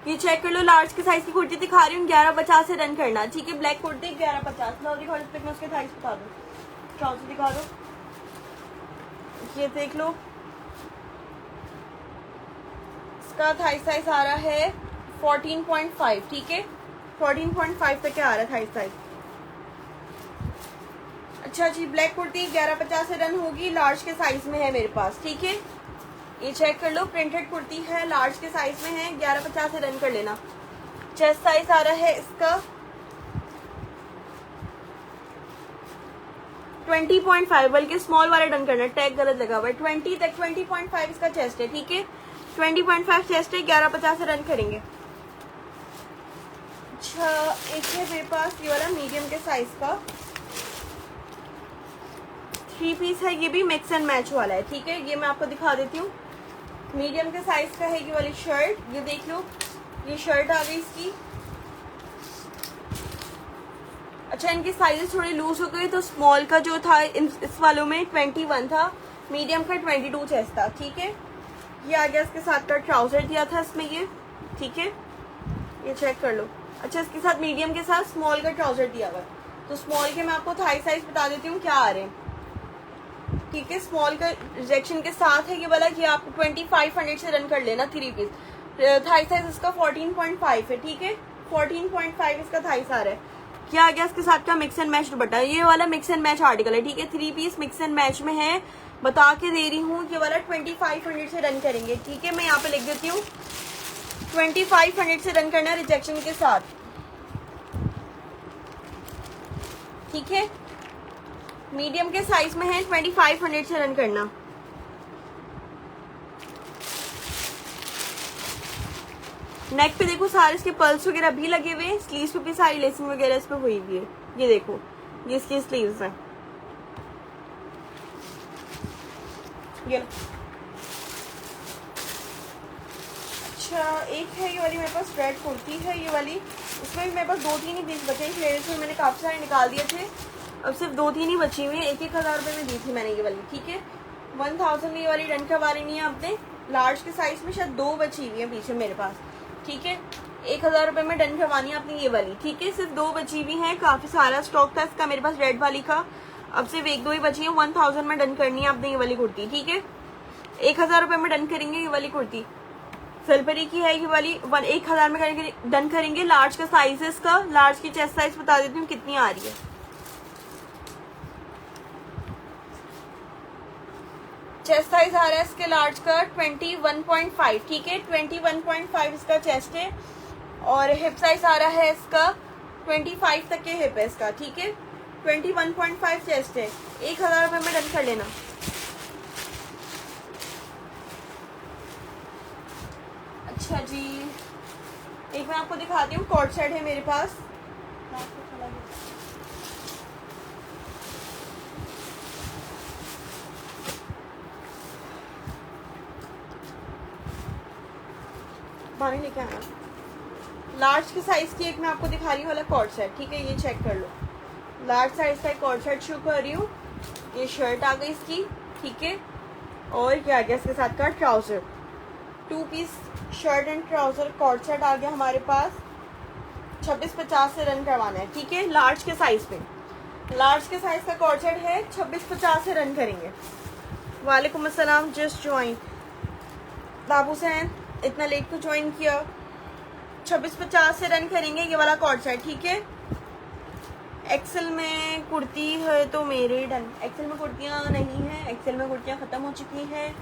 ये चेक कर लो। लार्ज के साइज की कुर्ती दिखा रही हूँ, 1150 से डन करना, ठीक है। ब्लैक कुर्ती 1150। लो दिखाओ, इस पे उसके थाइस बता दो, ट्राउजर दिखा दो, ये देख लो। इसका थाई साइज आ रहा है 14.5, ठीक है। 14.5 तक आ रहा है थाई साइज। अच्छा जी, ब्लैक कुर्ती 1150 से रन होगी, लार्ज के साइज में है मेरे पास, ठीक है। ये चेक कर लो, प्रिंटेड कुर्ती है, लार्ज के साइज में है, 1150 से रन कर लेना। चेस्ट साइज आ रहा है इसका 20.5, बल्कि स्मॉल वाला डन करना, टैग गलत लगा हुआ है। 20 तक 20.5 इसका चेस्ट है, ठीक है। 20.5 चेस्ट है, 1150 से रन करेंगे। अच्छा एक है मेरे पास ये वाला मीडियम के साइज का 3 पीस है, ये भी मिक्स एंड मैच वाला है, ठीक है। ये मैं आपको दिखा देती हूँ, मीडियम के साइज का है ये वाली शर्ट, ये देख लो, ये शर्ट आ गई इसकी। अच्छा इनके साइजेस थोड़े लूज हो गए, तो स्मॉल का जो था इस वालों में 21 था, मीडियम का 22 चेस्ट था, ठीक है। ये आ गया इसके साथ का ट्राउजर दिया था इसमें ये, ठीक है, ये चेक कर लो। अच्छा इसके साथ मीडियम के साथ स्मॉल का ट्राउजर दिया हुआ है, तो स्मॉल के मैं आपको थाई साइज बता देती हूँ क्या आ रहे हैं, ठीक है। स्मॉल का रिजेक्शन के साथ है ये वाला, कि आप 2500 से रन कर लेना 3 पीस। थाई साइज इसका 14.5 है, ठीक है। 14.5 इसका थाई साइज है। क्या आ गया इसके साथ का मिक्स एंड मैच दुपट्टा, ये वाला मिक्स एंड मैच आर्टिकल है, ठीक है। 3 पीस मिक्स एंड मैच में है, बता के दे रही हूँ। ये वाला 2500 से रन करेंगे, ठीक है। मैं यहाँ पे लिख देती हूँ 2500 से रन करना रिजेक्शन के साथ, ठीक है। मीडियम के साइज में है, 2500 से रन करना। नेक पे देखो सारे इसके पल्स वगैरह भी लगे हुए हैं, स्लीव्स पे भी सारी लेसिंग वगैरह इस पे हुई हुई है, ये देखो, ये इसकी स्लीव्स हैं, ये। अच्छा एक है ये वाली मेरे पास रेड कुर्ती है, ये वाली, इसमें भी मेरे पास 2-3 ही पीस बचे हैं, इसमें मैंने काफी सारे निकाल दिए थे, अब सिर्फ 2-3 ही बची हुई है। 1,000 रुपये में दी थी मैंने ये वाली, ठीक है। 1000 में ये वाली रन करवा रही है आपने। लार्ज के साइज में शायद 2 बची हुई है पीछे मेरे पास, ठीक है। 1000 रुपये में डन करवानी है आपने ये वाली, ठीक है। सिर्फ 2 बची हुई है, काफी सारा स्टॉक था इसका मेरे पास रेड वाली का, अब सिर्फ 1-2 ही बची है। 1000 में डन करनी है आपने ये वाली कुर्ती, ठीक है। 1000 रुपये में डन करेंगे ये वाली कुर्ती, फिलपरी की है ये वाली। 1000 में डन करेंगे। लार्ज का साइज है इसका, लार्ज की चेस्ट साइज बता देती हूँ कितनी आ रही है। चेस्ट साइज आ रहा है इसके लार्ज का 21.5, ठीक है। 21.5 इसका चेस्ट है, और हिप साइज आ रहा है इसका 25 तक के हिप है इसका, ठीक है। 21.5 चेस्ट है, 1000 रुपये में डन कर लेना। अच्छा जी, एक मैं आपको दिखाती हूँ, कॉर्ड सेट है मेरे पास, पानी लेके आना। लार्ज के साइज की एक मैं आपको दिखा रही हूँ वाला कॉर्ड सेट, ठीक है, ये चेक कर लो। लार्ज साइज का एक कॉर्ड सेट शो कर रही हूँ। ये शर्ट आ गई इसकी, ठीक है, और क्या आ गया इसके साथ का trouser, 2 piece shirt and trouser cord set आ गया हमारे पास। 2650 से रन करवाना है, ठीक है, लार्ज के साइज में। लार्ज के साइज का कॉर्ड सेट है, 2650 से रन करेंगे। वालेकुम अस्सलाम, जस्ट ज्वाइन बाबू सैन, इतना लेट को ज्वाइन किया। 2650 से रन करेंगे ये वाला कॉर्ड सेट, ठीक है। एक्सेल में कुर्ती है तो मेरे डन। एक्सेल में कुर्तियाँ नहीं हैं, एक्सेल में कुर्तियाँ ख़त्म हो चुकी हैं।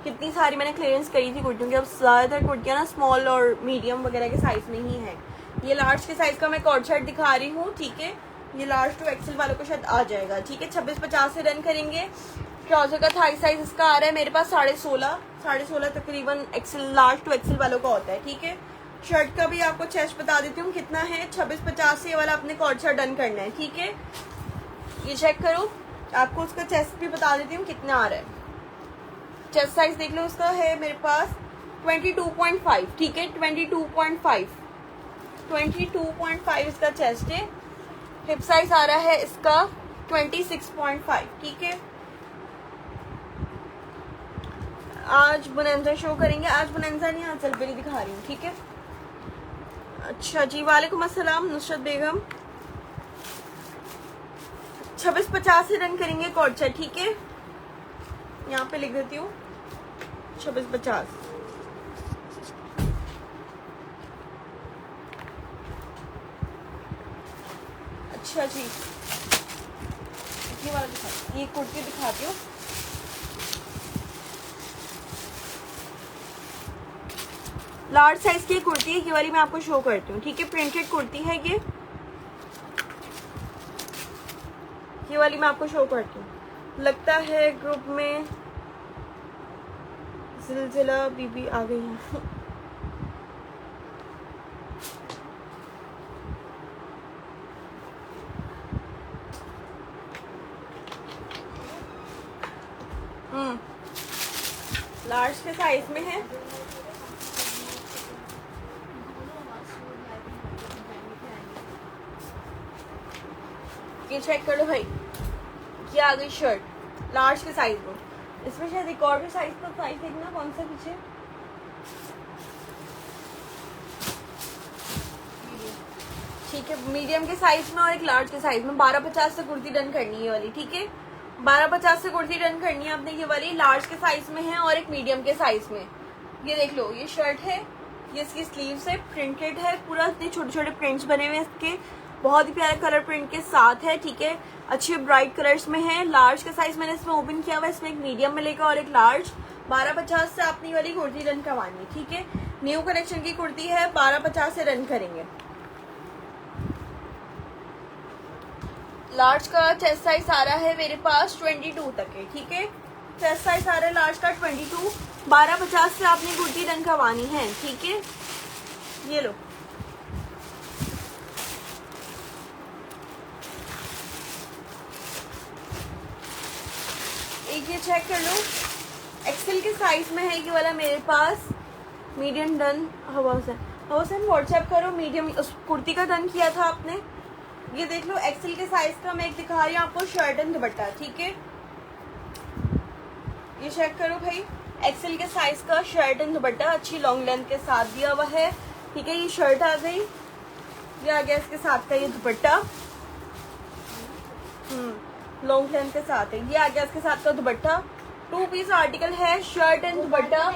कितनी सारी मैंने क्लियरेंस करी थी कुर्तियों की, अब ज़्यादातर कुर्तियाँ ना स्मॉल और मीडियम वगैरह के साइज़ में ही हैं। ये लार्ज के साइज़ का मैं कॉर्ड सेट दिखा रही हूँ, ठीक है। ये लार्ज टू एक्सेल वालों को शायद आ जाएगा, ठीक है। 2650 से रन करेंगे। ट्राउजर का थाई साइज इसका आ रहा है मेरे पास 16.5 तकरीबन एक्सेल, लार्ज टू एक्सेल वालों का होता है, ठीक है। शर्ट का भी आपको चेस्ट बता देती हूँ कितना है। 2650 से ये वाला अपने कॉर्ड सेट डन करना है, ठीक है। ये चेक करो, आपको उसका चेस्ट भी बता देती हूँ कितना आ रहा है। चेस्ट साइज देख लो, उसका है मेरे पास 22.5, ठीक है, 22.5 इसका चेस्ट है। हिप साइज आ रहा है इसका 26.5, ठीक है। आज बोनेंजा शो करेंगे, आज बोनेंजा नहीं, आज जलबेरी दिखा रही हूँ, ठीक है। अच्छा जी, वालेकुम अस्सलाम नुसरत बेगम। 2650 से रन करेंगे कॉर्ड सेट, ठीक है। यहाँ पे लिख देती हूँ 2650। अच्छा जी, ये वाला दिखा, ये कुर्ती दिखाती हूँ। लार्ज साइज की कुर्ती है ये वाली, मैं आपको शो करती हूँ, ठीक है। प्रिंटेड कुर्ती है ये वाली मैं आपको शो करती हूँ। लगता है ग्रुप में जिलजिला बीबी आ गई है। लार्ज के साइज में है। ये चेक कर लो भाई, ये आ गई शर्ट लार्ज के साइज में। इसमें शायद एक और भी साइज का साइज देखना, कौन सा पीछे, ठीक है, मीडियम के साइज में और एक लार्ज के साइज में। 1250 से कुर्ती डन करनी है वाली, ठीक है। 1250 से कुर्ती डन करनी है आपने। ये वाली लार्ज के साइज में है और एक मीडियम के साइज में। ये देख लो, ये शर्ट है, ये इसकी स्लीव्स है, प्रिंटेड है पूरा, इतने छोटे छोटे प्रिंट्स बने हुए हैं इसके, बहुत ही प्यारे कलर प्रिंट के साथ है, ठीक है। अच्छे ब्राइट कलर्स में है। लार्ज का साइज मैंने इसमें ओपन किया हुआ है, इसमें एक मीडियम मिलेगा और एक लार्ज। 1250 से आपने वाली कुर्ती रन करवानी, ठीक है। न्यू कलेक्शन की कुर्ती है, 1250 से रन करेंगे। लार्ज का चेस्ट साइज आ रहा है मेरे पास 22 तक है, ठीक है। चेस्ट साइज आ रहा है लार्ज का 22। 1250 से आपने कुर्ती रन करवानी है, ठीक है। ये लो, एक ये चेक कर लो, एक्सेल के साइज में है ये वाला मेरे पास। मीडियम डन हवासन व्हाट्सएप करो। मीडियम उस कुर्ती का डन किया था आपने। ये देख लो, एक्सेल के साइज का मैं एक दिखा रही हूँ आपको, शर्ट एंड दुपट्टा, ठीक है। ये चेक करो भाई, एक्सेल के साइज का शर्ट एंड दुपट्टा अच्छी लॉन्ग लेंथ के साथ दिया हुआ है, ठीक है। ये शर्ट आ गई, ये आ गया इसके साथ का ये दुपट्टा, लॉन्ग लेंथ के साथ है। ये आ गया इसके साथ का दुपट्टा। 2 पीस आर्टिकल है, शर्ट एंड दुपट्टा।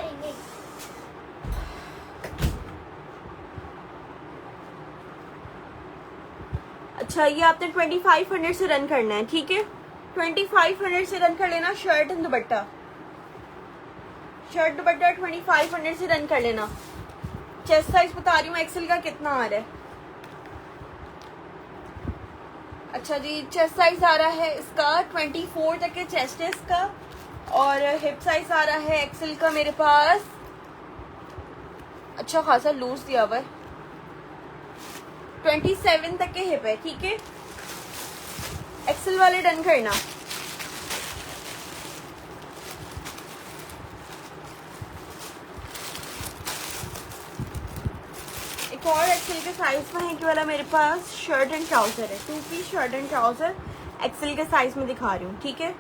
अच्छा, ये आपने 2500 से रन करना है, ठीक है। 2500 से रन कर लेना। शर्ट एंड दुपट्टा, शर्ट दुपट्टा 2500 से रन कर लेना। चेस्ट साइज बता रही हूँ एक्सेल का कितना आ रहा है। अच्छा जी, चेस्ट साइज आ रहा है इसका 24 तक के चेस्ट है इसका, और हिप साइज आ रहा है एक्सेल का मेरे पास अच्छा खासा लूज दिया हुआ है, 27 तक के हिप है, ठीक है। एक्सेल वाले डन करना। और एक्सेल के साइज में है कि वाला मेरे पास शर्ट एंड ट्राउजर है, 2 piece shirt and trouser XL के साइज में दिखा रही हूँ, ठीक है।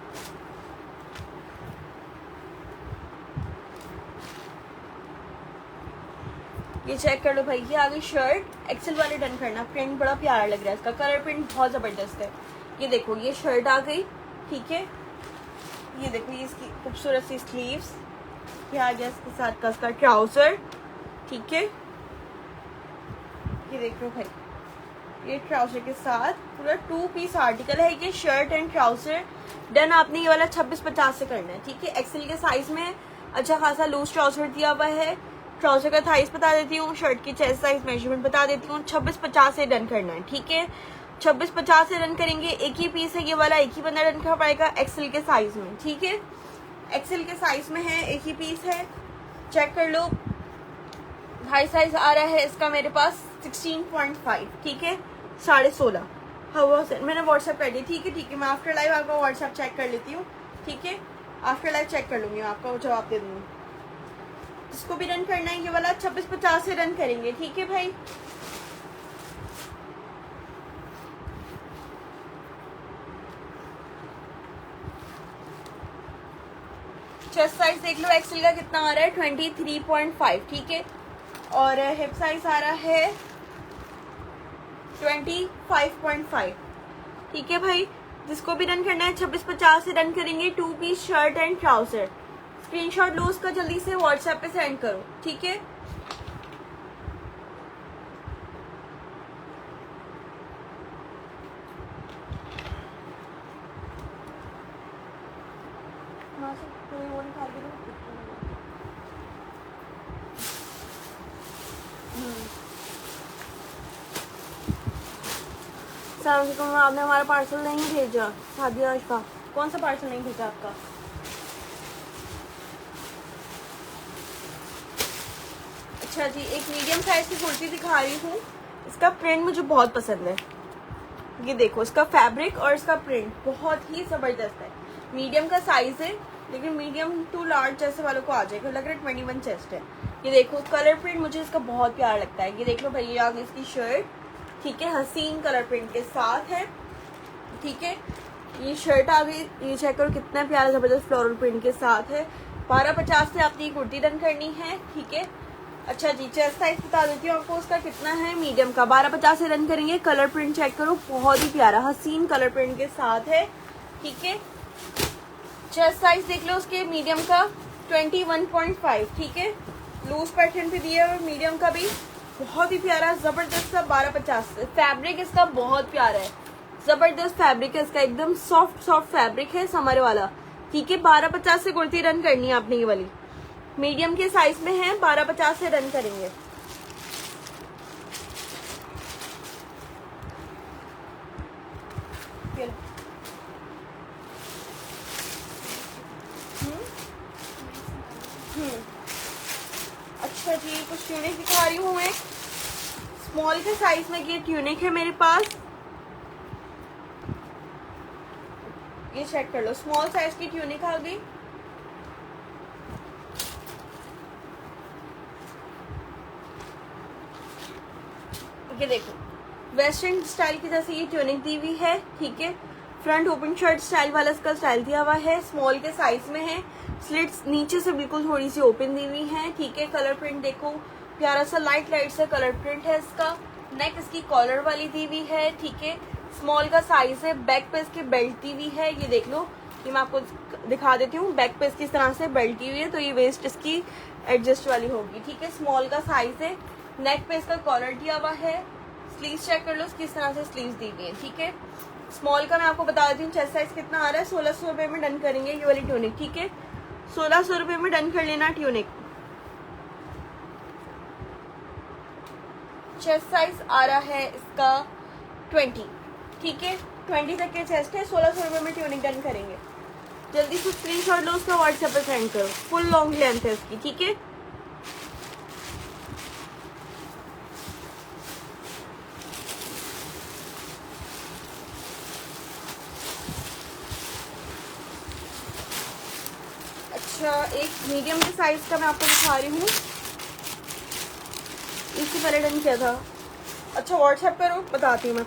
ये चेक कर लो भाई, ये आ गई शर्ट। एक्सेल वाले डन करना, प्रिंट बड़ा प्यारा लग रहा है, इसका कलर प्रिंट बहुत ज़बरदस्त है। ये देखो ये शर्ट आ गई, ठीक है। ये देखो ये इसकी खूबसूरत सी स्लीव्स, ये आ गया इसके साथ का इसका ट्राउज़र, ठीक है। ये देख लो भाई, ये ट्राउज़र के साथ पूरा 2 पीस आर्टिकल है। ये शर्ट एंड ट्राउज़र डन आपने ये वाला 26-50 से करना है, ठीक है। एक्सेल के साइज़ में अच्छा खासा लूज ट्राउज़र दिया हुआ है। ट्राउजर का थाइस बता देती हूँ, शर्ट की चेस्ट साइज मेजरमेंट बता देती हूँ। 26-50 से डन करना है, ठीक है। 26-50 से रन करेंगे, एक ही पीस है ये वाला, एक ही बंदा रन कर पाएगा एक्सेल के साइज में, ठीक है। एक्सेल के साइज में है, एक ही पीस है, चेक कर लो। हाई साइज आ रहा है इसका मेरे पास 16.5, ठीक है, 16.5। हाँ मैंने व्हाट्सएप कर दी, ठीक है ठीक है। मैं आफ्टर लाइव आपका व्हाट्सएप चेक कर लेती हूँ, ठीक है। आफ्टर लाइव चेक कर लूँगी, आपका जवाब दे दूँगी। जिसको भी रन करना है ये वाला 26-50 से रन करेंगे, ठीक है भाई। चेस्ट साइज देख लो एक्सेल का कितना आ रहा है, 23.5, ठीक है। और हिप साइज आ रहा है 25.5, ठीक है भाई। जिसको भी रन करना है 26-50 से रन करेंगे। 2 piece shirt and trouser, screenshot लो उसका, जल्दी से व्हाट्सएप पे सेंड करो, ठीक है। आपने हमारा पार्सल नहीं भेजा, सादिया का कौन सा पार्सल नहीं भेजा आपका? अच्छा जी, एक मीडियम साइज की कुर्ती दिखा रही हूँ। इसका प्रिंट मुझे बहुत पसंद है। ये देखो इसका फैब्रिक और इसका प्रिंट बहुत ही जबरदस्त है। मीडियम का साइज है, लेकिन मीडियम टू लार्ज जैसे वालों को आ जाएगा, लग रहा है 21 चेस्ट है। ये देखो कलर प्रिंट मुझे इसका बहुत प्यारा लगता है। ये देख लो भाई, ये आ गई इसकी शर्ट, ठीक है, हसीन कलर प्रिंट के साथ है, ठीक है। ये शर्ट आ गई, ये चेक करो कितना प्यारा जबरदस्त फ्लोरल प्रिंट के साथ है। 12.50 से आपने ये कुर्ती रन करनी है, ठीक है। अच्छा जी, चेस्ट साइज बता देती हूँ आपको, उसका कितना है, मीडियम का 12.50 से रन करेंगे। कलर प्रिंट चेक करो, बहुत ही प्यारा हसीन कलर प्रिंट के साथ है, ठीक है। चेस्ट साइज देख लो उसके मीडियम का 21.5, ठीक है। लूज पैटर्न पे दिया है, मीडियम का भी बहुत ही प्यारा जबरदस्त सा 12.50 से। फैब्रिक इसका बहुत प्यारा है, जबरदस्त फैब्रिक है इसका, एकदम सॉफ्ट फैब्रिक है समर वाला, ठीक है। 12.50 से कुर्ती रन करनी है आपने, ये वाली मीडियम के साइज में है, 12.50 से रन करेंगे। अच्छा जी, कुछ ट्यूनिक दिखा रही हूँ मैं। स्मॉल के साइज में ये ट्यूनिक है मेरे पास, ये चेक कर लो, स्मॉल साइज की ट्यूनिक आ गई। ये देखो वेस्टर्न स्टाइल की जैसे ये ट्यूनिक दी हुई है, ठीक है। फ्रंट ओपन शर्ट स्टाइल वाला इसका स्टाइल दिया हुआ है, स्मॉल के साइज में है। स्लिट्स नीचे से बिल्कुल थोड़ी सी ओपन दी हुई है, ठीक है। कलर प्रिंट देखो प्यारा सा लाइट सा कलर प्रिंट है इसका। नेक इसकी कॉलर वाली दी हुई है, ठीक है। स्मॉल का साइज है, बैक पे इसकी बेल्ट दी हुई है। ये देख लो, ये मैं आपको दिखा देती हूँ, बैक पे इसकी इस तरह से बेल्ट दी हुई है, तो ये वेस्ट इसकी एडजस्ट वाली होगी, ठीक है। स्मॉल का साइज है, नेक पे इसका कॉलर दिया हुआ है। स्लीव्स चेक कर लो, किस तरह से स्लीव्स दी हुई है, ठीक है। स्मॉल का मैं आपको बता देती हूँ चेस्ट साइज कितना आ रहा है, 1600 रुपये में डन करेंगे ये वाली ट्यूनिक, ठीक है। 1600 रुपये में डन कर लेना ट्यूनिक। चेस्ट साइज आ रहा है इसका 20, ठीक है। 20 तक के चेस्ट है, 1600 रुपये में ट्यूनिक डन करेंगे। जल्दी से स्क्रीनशॉट लो, उसका व्हाट्सएप पर सेंड करो। फुल लॉन्ग लेंथ है इसकी, ठीक है। अच्छा, एक मीडियम के साइज का मैं आपको दिखा रही हूँ। इससे पहले डन किया था। अच्छा व्हाट्सएप करो, बताती हूँ मैं।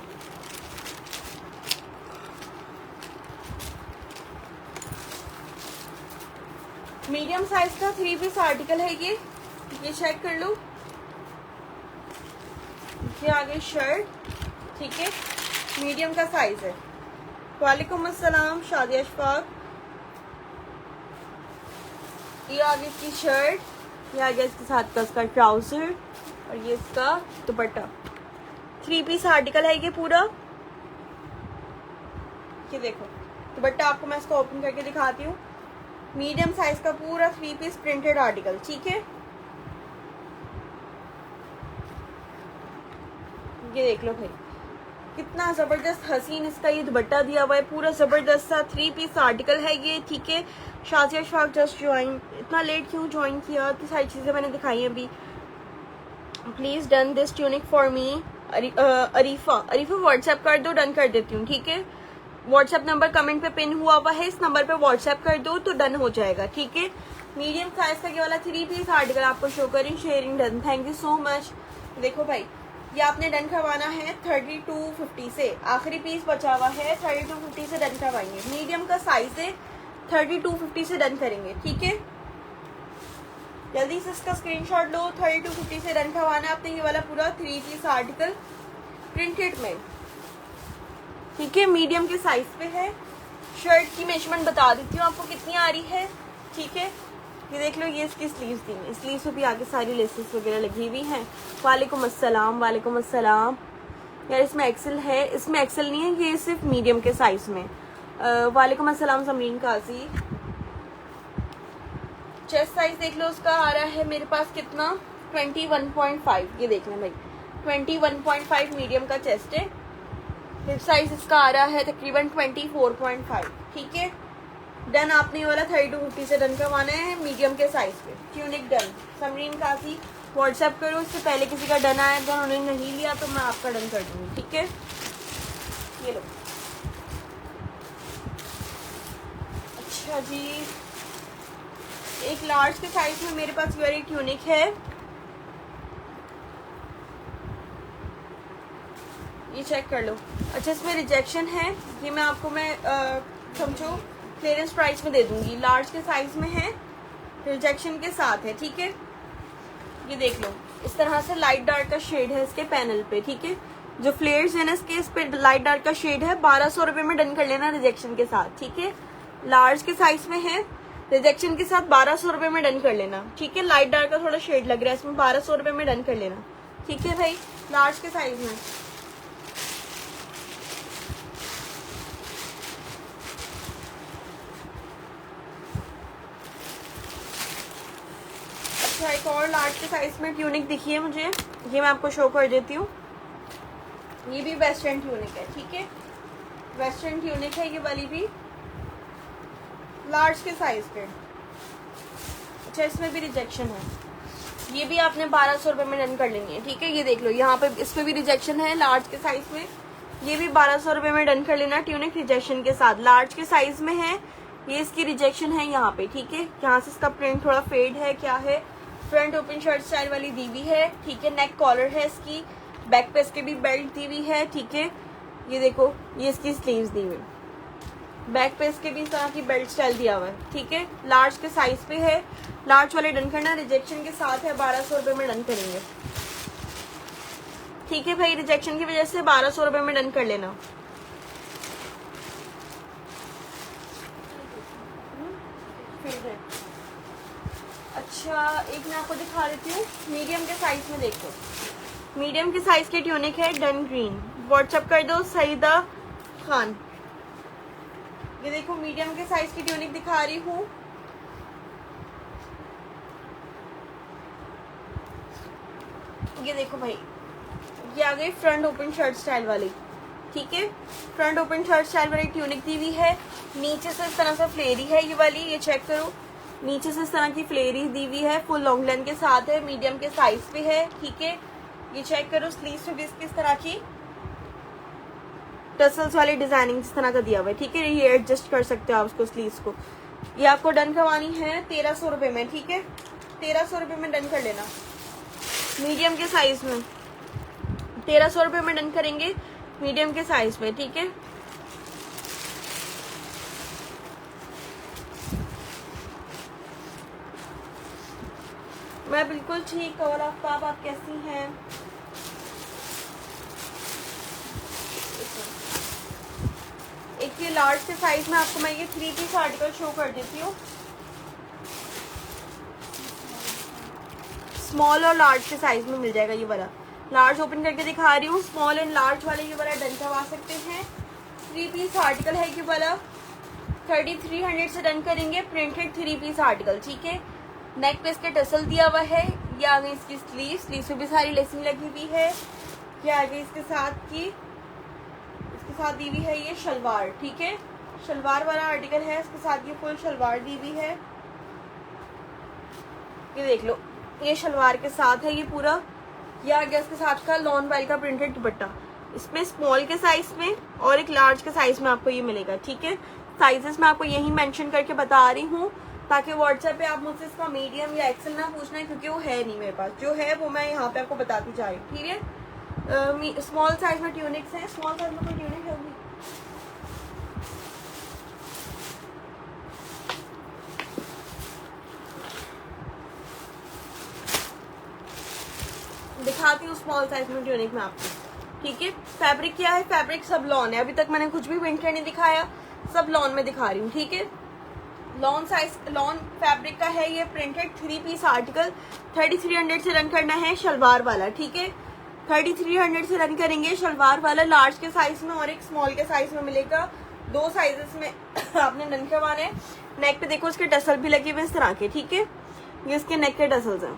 मीडियम साइज का 3 पीस आर्टिकल है ये चेक कर लो। ये आगे शर्ट, ठीक है, मीडियम का साइज है। वालेकुम अस्सलाम शादिया अशफाक। ये आगे इसकी शर्ट, ये आगे इसके साथ का इसका ट्राउजर और ये इसका दुपट्टा। 3 पीस आर्टिकल है ये पूरा। ये देखो दुपट्टा, आपको मैं इसको ओपन करके दिखाती हूँ। मीडियम साइज का पूरा 3 पीस प्रिंटेड आर्टिकल, ठीक है। ये देख लो भाई, कितना जबरदस्त हसीन इसका ये दुपट्टा दिया हुआ है। पूरा जबरदस्त सा 3 पीस आर्टिकल है ये, ठीक है। शादिया अशफाक जस्ट ज्वाइन, इतना लेट क्यों ज्वाइन किया? इतनी सारी चीजें मैंने दिखाई हैं अभी। Please done this tunic for me. Arifa WhatsApp कर दो, डन कर देती हूँ, ठीक है। व्हाट्सएप नंबर कमेंट पे पिन हुआ हुआ है, इस नंबर पे व्हाट्सएप कर दो तो डन हो जाएगा, ठीक है। मीडियम साइज का ये वाला 3 पीस आर्टिकल आपको शो करें, sharing done, thank you so much. देखो भाई, ये आपने डन करवाना है 3250 से, आखिरी पीस बचा हुआ है, 3250 से डन करवाएंगे। मीडियम का साइज है, 3250 से डन करेंगे, ठीक है। जल्दी से इसका स्क्रीनशॉट लो। 3250 से डन करवाना है आपने ये वाला पूरा 3 पीस आर्टिकल प्रिंटेड में, ठीक है। मीडियम के साइज पे है। शर्ट की मेजरमेंट बता देती हूँ आपको कितनी आ रही है, ठीक है। ये देख लो, ये इसकी स्लीव्स दी है, स्लीव्स पे भी आगे सारी लेसेस वगैरह लगी हुई हैं। वालेकुम अस्सलाम, वालेकुम अस्सलाम। यार इसमें एक्सेल है, इसमें एक्सेल नहीं है, ये सिर्फ मीडियम के साइज में। वालेकुम अस्सलाम समरीन काजी। चेस्ट साइज देख लो, उसका आ रहा है मेरे पास कितना, 21.5। ये देख लें भाई, 21.5 मीडियम का चेस्ट है। हिप साइज इसका आ रहा है तकरीबन 24.5, ठीक है। डन आपने ये वाला 3250 से डन करवाना है मीडियम के साइज पे। Tunic done. Samreen Qazi WhatsApp करो, इससे पहले किसी का डन आया तो उन्होंने नहीं लिया तो मैं आपका डन कर दूंगी, ठीक है। ये लो। अच्छा जी, एक लार्ज के साइज में मेरे पास वेरी ट्यूनिक है, ये चेक कर लो। अच्छा इसमें रिजेक्शन है, ये मैं आपको समझो क्लियरेंस प्राइस में दे दूंगी। लार्ज के साइज में है, रिजेक्शन के साथ है, ठीक है। ये देख लो, इस तरह से लाइट डार्क का शेड है इसके पैनल पे, ठीक है। जो फ्लेयर्स है ना इसके, इस पे लाइट डार्क का शेड है। 1200 रुपए में डन कर लेना रिजेक्शन के साथ, ठीक है। लार्ज के साइज में है, रिजेक्शन के साथ 1200 रुपए में डन कर लेना, ठीक है। लाइट डार्क का थोड़ा शेड लग रहा है इसमें, 1200 रुपए में डन कर लेना, ठीक है भाई। लार्ज के साइज में एक और लार्ज के साइज में ट्यूनिक दिखी है मुझे, ये मैं आपको शो कर देती हूँ। ये भी वेस्टर्न ट्यूनिक है, ठीक है। वेस्टर्न ट्यूनिक है ये वाली भी, लार्ज के साइज पे। अच्छा इसमें भी रिजेक्शन है, ये भी आपने 1200 रुपए में डन कर लेंगे, ठीक है। ये देख लो, यहाँ पे इस पे भी रिजेक्शन है लार्ज के साइज में, ये भी 1200 रुपए में डन कर लेना ट्यूनिक रिजेक्शन के साथ। लार्ज के साइज में है, ये इसकी रिजेक्शन है यहाँ पे, ठीक है। यहाँ से इसका प्रिंट थोड़ा फेड है, क्या है, फ्रंट ओपन शर्ट स्टाइल वाली दी हुई है, ठीक है। नेक कॉलर है इसकी, बैक पे इसके भी बेल्ट दी हुई है, ठीक है। ये देखो, ये इसकी स्लीव्स दी हुई, बैक पे इसके भी इस तरह की बेल्ट स्टाइल दिया हुआ है, ठीक है। लार्ज के साइज पे है, लार्ज वाले डन करना, रिजेक्शन के साथ है, 1200 रुपए में डन करेंगे, ठीक है भाई। रिजेक्शन की वजह से 1200 रुपए में डन कर लेना। अच्छा एक मैं आपको दिखा देती हूँ, मीडियम के साइज में देखो, मीडियम के साइज के ट्यूनिक है, डन ग्रीन। व्हाट्सएप कर दो सईदा खान। ये देखो मीडियम के साइज की ट्यूनिक दिखा रही हूँ, ये देखो भाई, ये आ गई फ्रंट ओपन शर्ट स्टाइल वाली, ठीक है। फ्रंट ओपन शर्ट स्टाइल वाली ट्यूनिक दी हुई है, नीचे से इस तरह से फ्लेरी है ये वाली, ये चेक करो, नीचे से इस तरह की फ्लेरी दी हुई है, फुल लॉन्ग लेंथ के साथ है, मीडियम के साइज पे है, ठीक है। ये चेक करो, स्लीव्स पे भी इस तरह की टसल्स वाली डिजाइनिंग इस तरह का दिया हुआ है, ठीक है। ये एडजस्ट कर सकते हो आप उसको, स्लीव्स को। ये आपको डन करवानी है 1300 रुपए में, ठीक है। 1300 रुपए में डन कर लेना। मीडियम के साइज में 1300 रुपये में डन करेंगे, मीडियम के साइज में, ठीक है। मैं बिल्कुल ठीक। और आफ्ताब आप कैसी हैं? एक ये लार्ज के साइज में आपको मैं ये 3 पीस आर्टिकल शो कर देती हूँ। स्मॉल और लार्ज के साइज में मिल जाएगा ये वाला। लार्ज ओपन करके दिखा रही हूँ, स्मॉल एंड लार्ज वाले ये वाला डन करवा सकते हैं। 3 पीस आर्टिकल है ये वाला, 3300 से डन करेंगे। प्रिंटेड 3 पीस आर्टिकल, ठीक है। नेक पे इसके टसल दिया हुआ है। ये आ गई इसकी स्लीव पे भी सारी लेसिंग लगी हुई है। ये आ गई इसके साथ दी हुई है ये शलवार, ठीक है। शलवार वाला आर्टिकल है, इसके साथ ये फुल शलवार दी हुई है। ये देख लो, ये शलवार के साथ है ये पूरा। ये आ गया इसके साथ का लॉन वाइल का प्रिंटेड दुपट्टा। इसमें स्मॉल के साइज में और एक लार्ज के साइज में आपको ये मिलेगा, ठीक है। साइजेस मैं आपको यही मेंशन करके बता रही हूँ ताकि व्हाट्सएप पे आप मुझसे इसका मीडियम या एक्सेल ना पूछना है, क्योंकि वो है नहीं मेरे पास। जो है वो मैं यहाँ पे आपको बताती जा रही हूँ, ठीक है। स्मॉल साइज में ट्यूनिक्स हैं। स्मॉल साइज में कोई ट्यूनिक है? दिखाती हूँ स्मॉल साइज में ट्यूनिक में आपको, ठीक है। फैब्रिक क्या है? फैब्रिक सब लॉन है। अभी तक मैंने कुछ भी विंटर नहीं दिखाया, सब लॉन में दिखा रही हूँ, ठीक है। लॉन फैब्रिक का है ये प्रिंटेड 3 पीस आर्टिकल। 3300 से रन करना है शलवार वाला, ठीक है। 3300 से रन करेंगे शलवार वाला। लार्ज के साइज में और एक स्मॉल के साइज में मिलेगा। 2 साइजेस में आपने रन करवाना है। नेक पे देखो इसके टसल भी लगे हुए इस तरह के, ठीक है। ये इसके नेक के टसल्स हैं,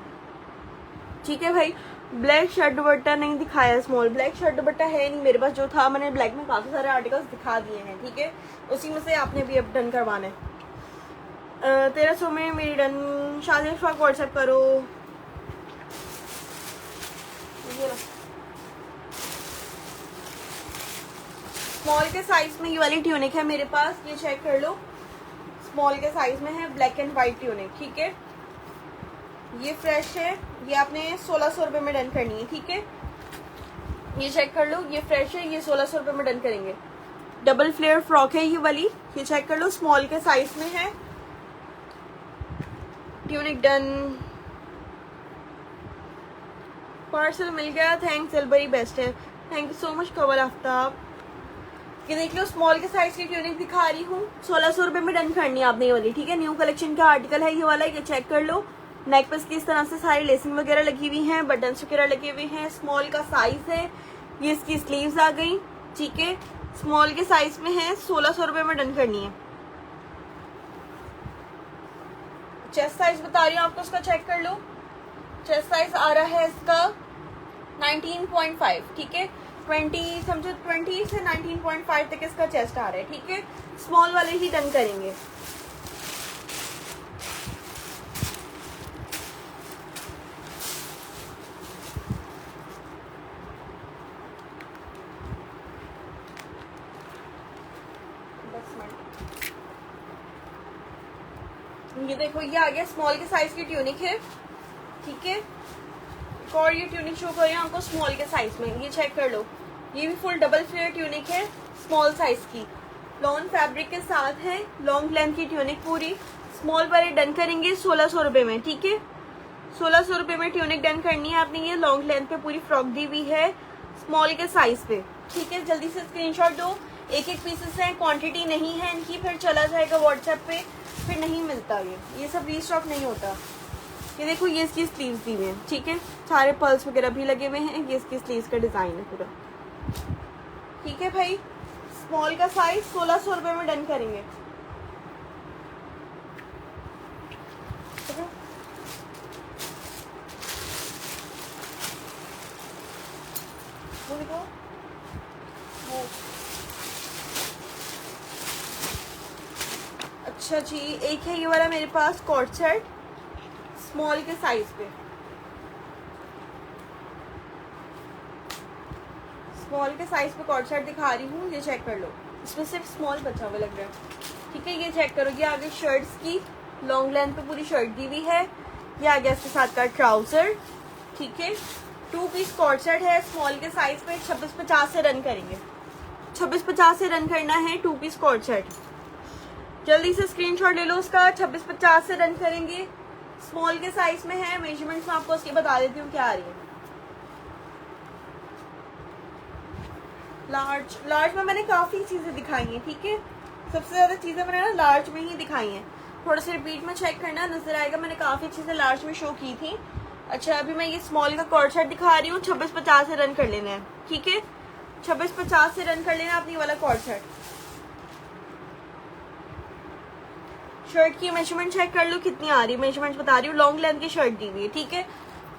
ठीक है भाई। ब्लैक शर्ट दुपट्टा नहीं दिखाया, स्मॉल ब्लैक शर्ट दुपट्टा है नहीं मेरे पास। जो था मैंने ब्लैक में काफी सारे आर्टिकल्स दिखा दिए हैं, ठीक है। उसी में से आपने भी अब डन करवाना है। 1300 में मेरी डन। शादी फ्रॉक व्हाट्सएप करो। स्मॉल के साइज में ये वाली ट्यूनिक है मेरे पास, ये चेक कर लो। स्मॉल के साइज में है, ब्लैक एंड व्हाइट ट्यूनिक, ठीक है। ये फ्रेश है, ये आपने 1600 रुपये में डन करनी है, ठीक है। ये चेक कर लो, ये फ्रेश है, ये 1600 रुपये में डन करेंगे। डबल फ्लेयर फ्रॉक है ये वाली, ये चेक कर लो। स्मॉल के साइज में है, ट्यूनिक डन। पार्सल मिल गया, थैंक्स। एलबरी बेस्ट है, थैंक यू सो मच कवल आफ्ताब। ये देख लो, स्मॉल के साइज की ट्यूनिक दिखा रही हूँ। 1600 रुपये में डन करनी है आपने ये वाली, ठीक है। न्यू कलेक्शन का आर्टिकल है ये वाला, ये चेक कर लो। नेक पे इसकी इस तरह से सारी लेसिंग वगैरह लगी हुई हैं, बटन्स वगैरह लगे हुए हैं। स्मॉल का साइज है, ये इसकी स्लीव्स आ गई, ठीक है। स्मॉल के साइज में है, 1600 रुपये में डन करनी है। चेस्ट साइज बता रही हूँ आपको, उसका चेक कर लो। चेस्ट साइज आ रहा है इसका 19.5, ठीक है। 20 समझो, 20 से 19.5 तक इसका चेस्ट आ रहा है, ठीक है। स्मॉल वाले ही डन करेंगे। ये देखो, ये आ गया स्मॉल के साइज की ट्यूनिक है, ठीक है। और ये ट्यूनिक शो कर रही है आपको स्मॉल के साइज में, ये चेक कर लो। ये भी फुल डबल फ्लेयर ट्यूनिक है, स्मॉल साइज की। लॉन फैब्रिक के साथ है, लॉन्ग लेंथ की ट्यूनिक पूरी। स्मॉल वाले डन करेंगे 1600 रुपये में, ठीक है। 1600 रुपये में ट्यूनिक डन करनी है आपने। ये लॉन्ग लेंथ पे पूरी फ्रॉक दी हुई है, स्मॉल के साइज पे, ठीक है। जल्दी से स्क्रीनशॉट दो। एक पीसेस है, क्वांटिटी नहीं है इनकी, फिर चला जाएगा व्हाट्सएप पे, फिर नहीं मिलता। ये सब रीस्टॉक नहीं होता। ये देखो, ये इसकी स्लीव्स दी हुई हैं, ठीक है। सारे पर्ल्स वगैरह भी लगे हुए हैं। ये इसकी स्लीव्स का डिजाइन है पूरा, ठीक है भाई। स्मॉल का साइज 1600 रुपये में डन करेंगे। अच्छा जी, एक है ये वाला मेरे पास कॉर्ड सेट, स्मॉल के साइज पे। स्मॉल के साइज पे कॉर्ड सेट दिखा रही हूँ, ये चेक कर लो। इसमें सिर्फ स्मॉल बचा हुआ लग रहा है, ठीक है। ये चेक करो, ये आगे शर्ट्स की लॉन्ग लेंथ पे पूरी शर्ट दी हुई है। ये आ गया इसके साथ का ट्राउजर, ठीक है। 2 पीस कॉर्ड सेट है स्मॉल के साइज पे, 2650 से रन करेंगे। 2650 से रन करना है 2 पीस कॉर्ड सेट। जल्दी से स्क्रीनशॉट ले लो उसका। 2650 से रन करेंगे, स्मॉल के साइज में है। मेजरमेंट्स में आपको उसके बता देती हूँ क्या आ रही है। लार्ज में मैंने काफ़ी चीज़ें दिखाई हैं, ठीक है। सबसे ज़्यादा चीज़ें मैंने ना लार्ज में ही दिखाई हैं। थोड़ा सा रिपीट में चेक करना, नजर आएगा मैंने काफ़ी चीज़ें लार्ज में शो की थी। अच्छा, अभी मैं ये स्मॉल का कॉर्ड सेट दिखा रही हूँ। 2650 से रन कर लेना है, ठीक है। 2650 से रन कर लेना अपनी वाला कॉर्ड सेट। शर्ट की मेजरमेंट चेक कर लो कितनी आ रही है, मेजरमेंट बता रही हूँ। लॉन्ग लेंथ की शर्ट दी हुई है, ठीक है।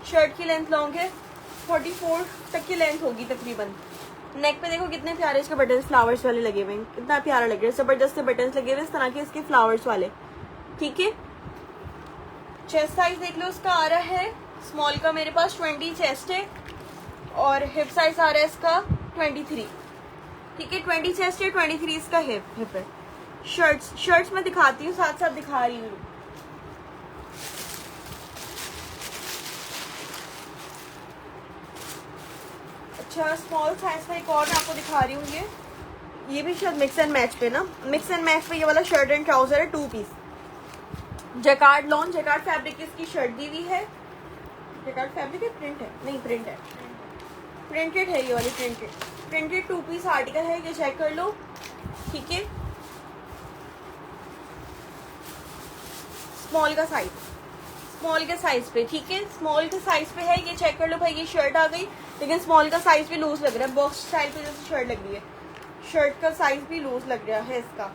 शर्ट की लेंथ लॉन्ग है, 44 तक की लेंथ होगी तकरीबन। नेक पे देखो कितने प्यारे इसके बटन फ्लावर्स वाले लगे हुए हैं, कितना प्यारा लग रहा है। जबरदस्त बटन लगे हुए इस तरह के इसके फ्लावर्स वाले, ठीक है। चेस्ट साइज देख लो उसका आ रहा है स्मॉल का मेरे पास 20 चेस्ट है, और हिप साइज आ रहा है इसका 23, ठीक है। 20 चेस्ट है, 23 इसका हिप है। शर्ट्स मैं दिखाती हूँ, साथ साथ दिखा रही हूँ। अच्छा, स्मॉल साइज का एक और मैं आपको दिखा रही हूँ। ये भी शायद मिक्स एंड मैच पे ना, मिक्स एंड मैच पे ये वाला शर्ट एंड ट्राउजर है 2 piece. Jacquard lawn, jacquard fabric की इसकी शर्ट दी हुई है। जैकार्ड फैब्रिक है, प्रिंट है, नहीं प्रिंट है, प्रिंटेड है ये वाली, प्रिंटेड 2 पीस आर्टिकल है। ये चेक कर लो, ठीक है। स्मॉल के साइज पे, ठीक है। स्मॉल के साइज पे है, ये चेक कर लो भाई। ये शर्ट आ गई, लेकिन स्मॉल का साइज भी लूज लग रहा है, बॉक्स स्टाइल पे जैसे शर्ट लग रही है। शर्ट का साइज भी लूज लग रहा है इसका,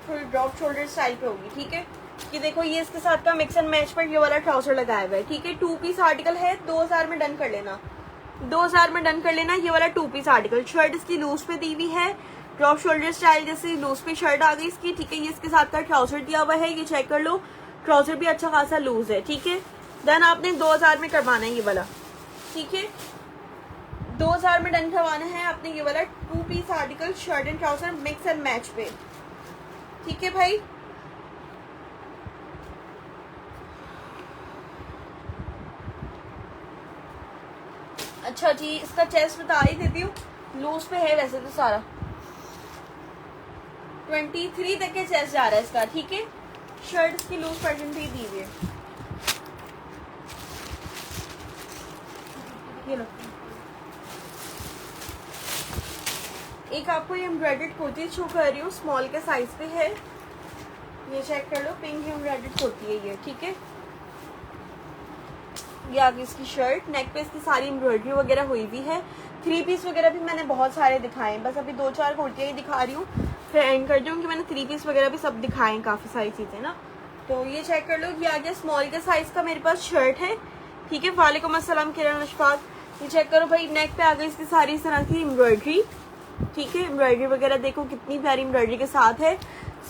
थोड़ी ड्रॉप शोल्डर स्टाइल पे होगी, ठीक है। ये देखो, ये इसके साथ का मिक्स एंड मैच पर ये वाला ट्राउजर लगाया हुआ है, ठीक है। 2 पीस आर्टिकल है, 2000 में डन कर लेना, 2000 में डन कर लेना। ये वाला 2 पीस आर्टिकल, शर्ट इसकी लूज पे दी हुई है, ड्रॉप शोल्डर स्टाइल जैसे लूज पे शर्ट आ गई इसकी, ठीक है। ये इसके साथ का ट्राउजर दिया हुआ है, ये चेक कर लो। ट्राउजर भी अच्छा खासा लूज है, ठीक है। देन आपने 2000 में करवाना है ये वाला, ठीक है। 2000 में डन करवाना है आपने ये वाला 2 piece article, shirt and trouser mix and match पे, ठीक है भाई। अच्छा जी, इसका चेस्ट बता ही देती हूँ, लूज पे है वैसे तो सारा। 23 तक के चेस्ट जा रहा है इसका, ठीक है। शर्ट की लूज पैटर्न भी दी हुई है, ये लो। एक आपको ये एम्ब्रॉयडर्ड कुर्ती शो कर रही हूँ, स्मॉल के साइज पे है, ये चेक कर लो। पिंक एम्ब्रॉयडर्ड कुर्ती है ये, ठीक है। ये आगे इसकी शर्ट, नेक पे इसकी सारी एम्ब्रॉयडरी वगैरह हुई भी है। 3 पीस वगैरह भी मैंने बहुत सारे दिखाए हैं, बस अभी 2-4 कुर्तियाँ ही दिखा रही हूँ, फिर एंड कर दूँ कि मैंने 3 पीस वगैरह भी सब दिखाए हैं, काफ़ी सारी चीज़ें ना। तो ये चेक कर लो, ये आगे स्मॉल के साइज का मेरे पास शर्ट है, ठीक है। वालेकुम अस्सलाम किरण अशफाक। ये चेक करो भाई, नेक पे आ गई इसकी सारी इस तरह की एम्ब्रॉयडरी, ठीक है। एम्ब्रॉयडरी वगैरह देखो कितनी प्यारी एम्ब्रॉयडरी के साथ है।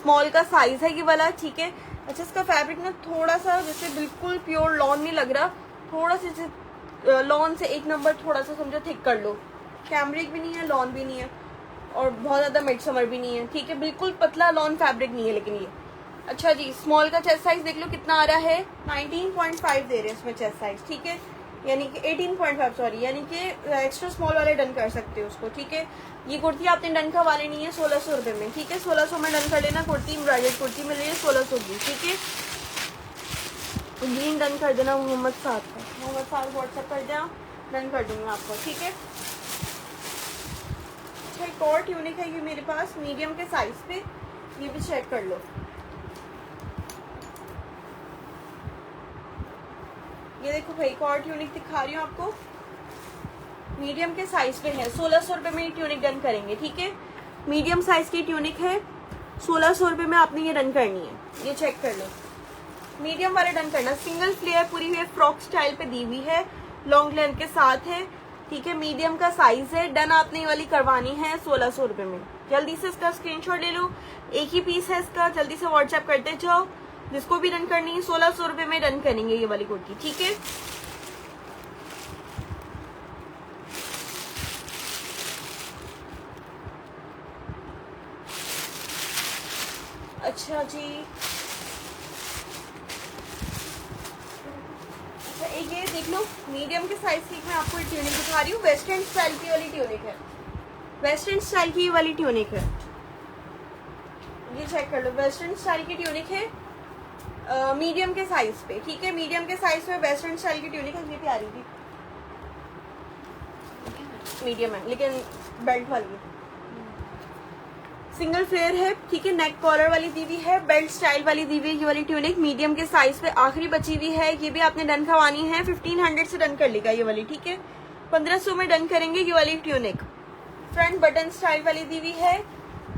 स्मॉल का साइज है ये वाला, ठीक है। अच्छा, इसका फैब्रिक ना थोड़ा सा जैसे बिल्कुल प्योर लॉन नहीं लग रहा, थोड़ा सा लॉन से 1 नंबर थोड़ा सा समझो थिक कर लो। कैमरिक भी नहीं है, लॉन भी नहीं है, और बहुत ज़्यादा मिड समर भी नहीं है, ठीक है। बिल्कुल पतला लॉन फैब्रिक नहीं है लेकिन ये। अच्छा जी, स्मॉल का चेस्ट साइज देख लो कितना आ रहा है, 19.5 दे रहे हैं इसमें चेस्ट साइज, ठीक है। यानी कि 18.5 सॉरी, यानी कि एक्स्ट्रा स्मॉल वाले डन कर सकते हो उसको, ठीक है। ये कुर्ती आपने डन करवा लेनी है 1600 रुपये में, ठीक है। 1600 में डन कर लेना। कुर्ती एम्ब्रॉयडर्ड कुर्ती मिल रही है 1600 की, ठीक है। ग्रीन डन कर देना, मोहम्मद साथ व्हाट्सएप कर देना, डन कर दूंगी आपको, ठीक है। अच्छा, एक और ट्यूनिक है ये मेरे पास मीडियम के साइज पे, ये भी चेक कर लो। ये देखो भाई, एक और ट्यूनिक दिखा रही हूँ आपको, मीडियम के साइज पे है। 1600 रुपये में ये ट्यूनिक डन करेंगे, ठीक है। मीडियम साइज की ट्यूनिक है, 1600 रुपये में आपने ये डन करनी है, ये चेक कर लो। मीडियम वाले डन करना, सिंगल फ्लेयर पूरी हुई फ्रॉक स्टाइल पे दी हुई है, लॉन्ग लेंथ के साथ है, ठीक है। मीडियम का साइज है, डन आपने ये वाली करवानी है 1600 रुपये में। जल्दी से इसका स्क्रीनशॉट ले लो, एक ही पीस है इसका, जल्दी से व्हाट्सएप करते जाओ। जिसको भी रन करनी है 1600 रुपये में रन करेंगे ये वाली कुर्ती, ठीक है। अच्छा जी, अच्छा ये देख लो मीडियम के साइज की मैं आपको ट्यूनिक दिखा रही हूँ। वेस्टर्न स्टाइल की वाली ट्यूनिक है, वेस्टर्न स्टाइल की वाली ट्यूनिक है, ये चेक कर लो। वेस्टर्न स्टाइल की ट्यूनिक है मीडियम के साइज पे, ठीक है। मीडियम के साइज पे वेस्टर्न स्टाइल की ट्यूनिक है, ये प्यारी थी, मीडियम है लेकिन बेल्ट वाली है, सिंगल फ्लेयर है, ठीक है। नेक कॉलर वाली दी हुई है, बेल्ट स्टाइल वाली दी हुई है। ये वाली ट्यूनिक मीडियम के साइज पे आखिरी बची हुई है, ये भी आपने डन करवानी है। 1500 से डन कर लेगा ये वाली, ठीक है। 1500 में डन करेंगे ये वाली ट्यूनिक। फ्रंट बटन स्टाइल वाली दी हुई है,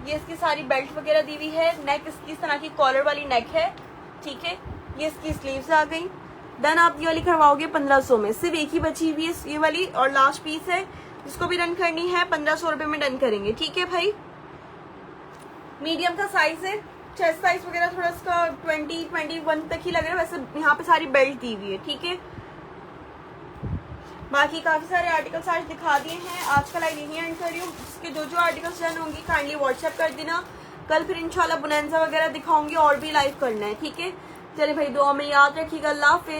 ये इसकी सारी बेल्ट वगैरह दी हुई है। नेक इसकी इस तरह की कॉलर वाली नेक है, ठीक है। ये इसकी स्लीव्स आ गई। डन आप ये वाली करवाओगे 1500 में, सिर्फ एक ही बची हुई है ये वाली और लास्ट पीस है, जिसको भी डन करनी है 1500 रुपए में डन करेंगे, ठीक है भाई। मीडियम का साइज है, चेस्ट साइज वगैरह थोड़ा इसका 20-21 तक ही लग रहा है, वैसे यहाँ पे सारी बेल्ट दी हुई है, ठीक है। बाकी काफी सारे आर्टिकल्स आज दिखा दिए हैं। आज का लाइव यहीं एंड कर रही हूँ। इसके जो आर्टिकल्स डन होंगी काइंडली व्हाट्सएप कर देना। कल फिर इंशाल्लाह बोनांजा वगैरह दिखाऊंगी और भी लाइव करना है, ठीक है। चलिए भाई दुआ में याद रखिएगा। अल्लाह हाफिज़।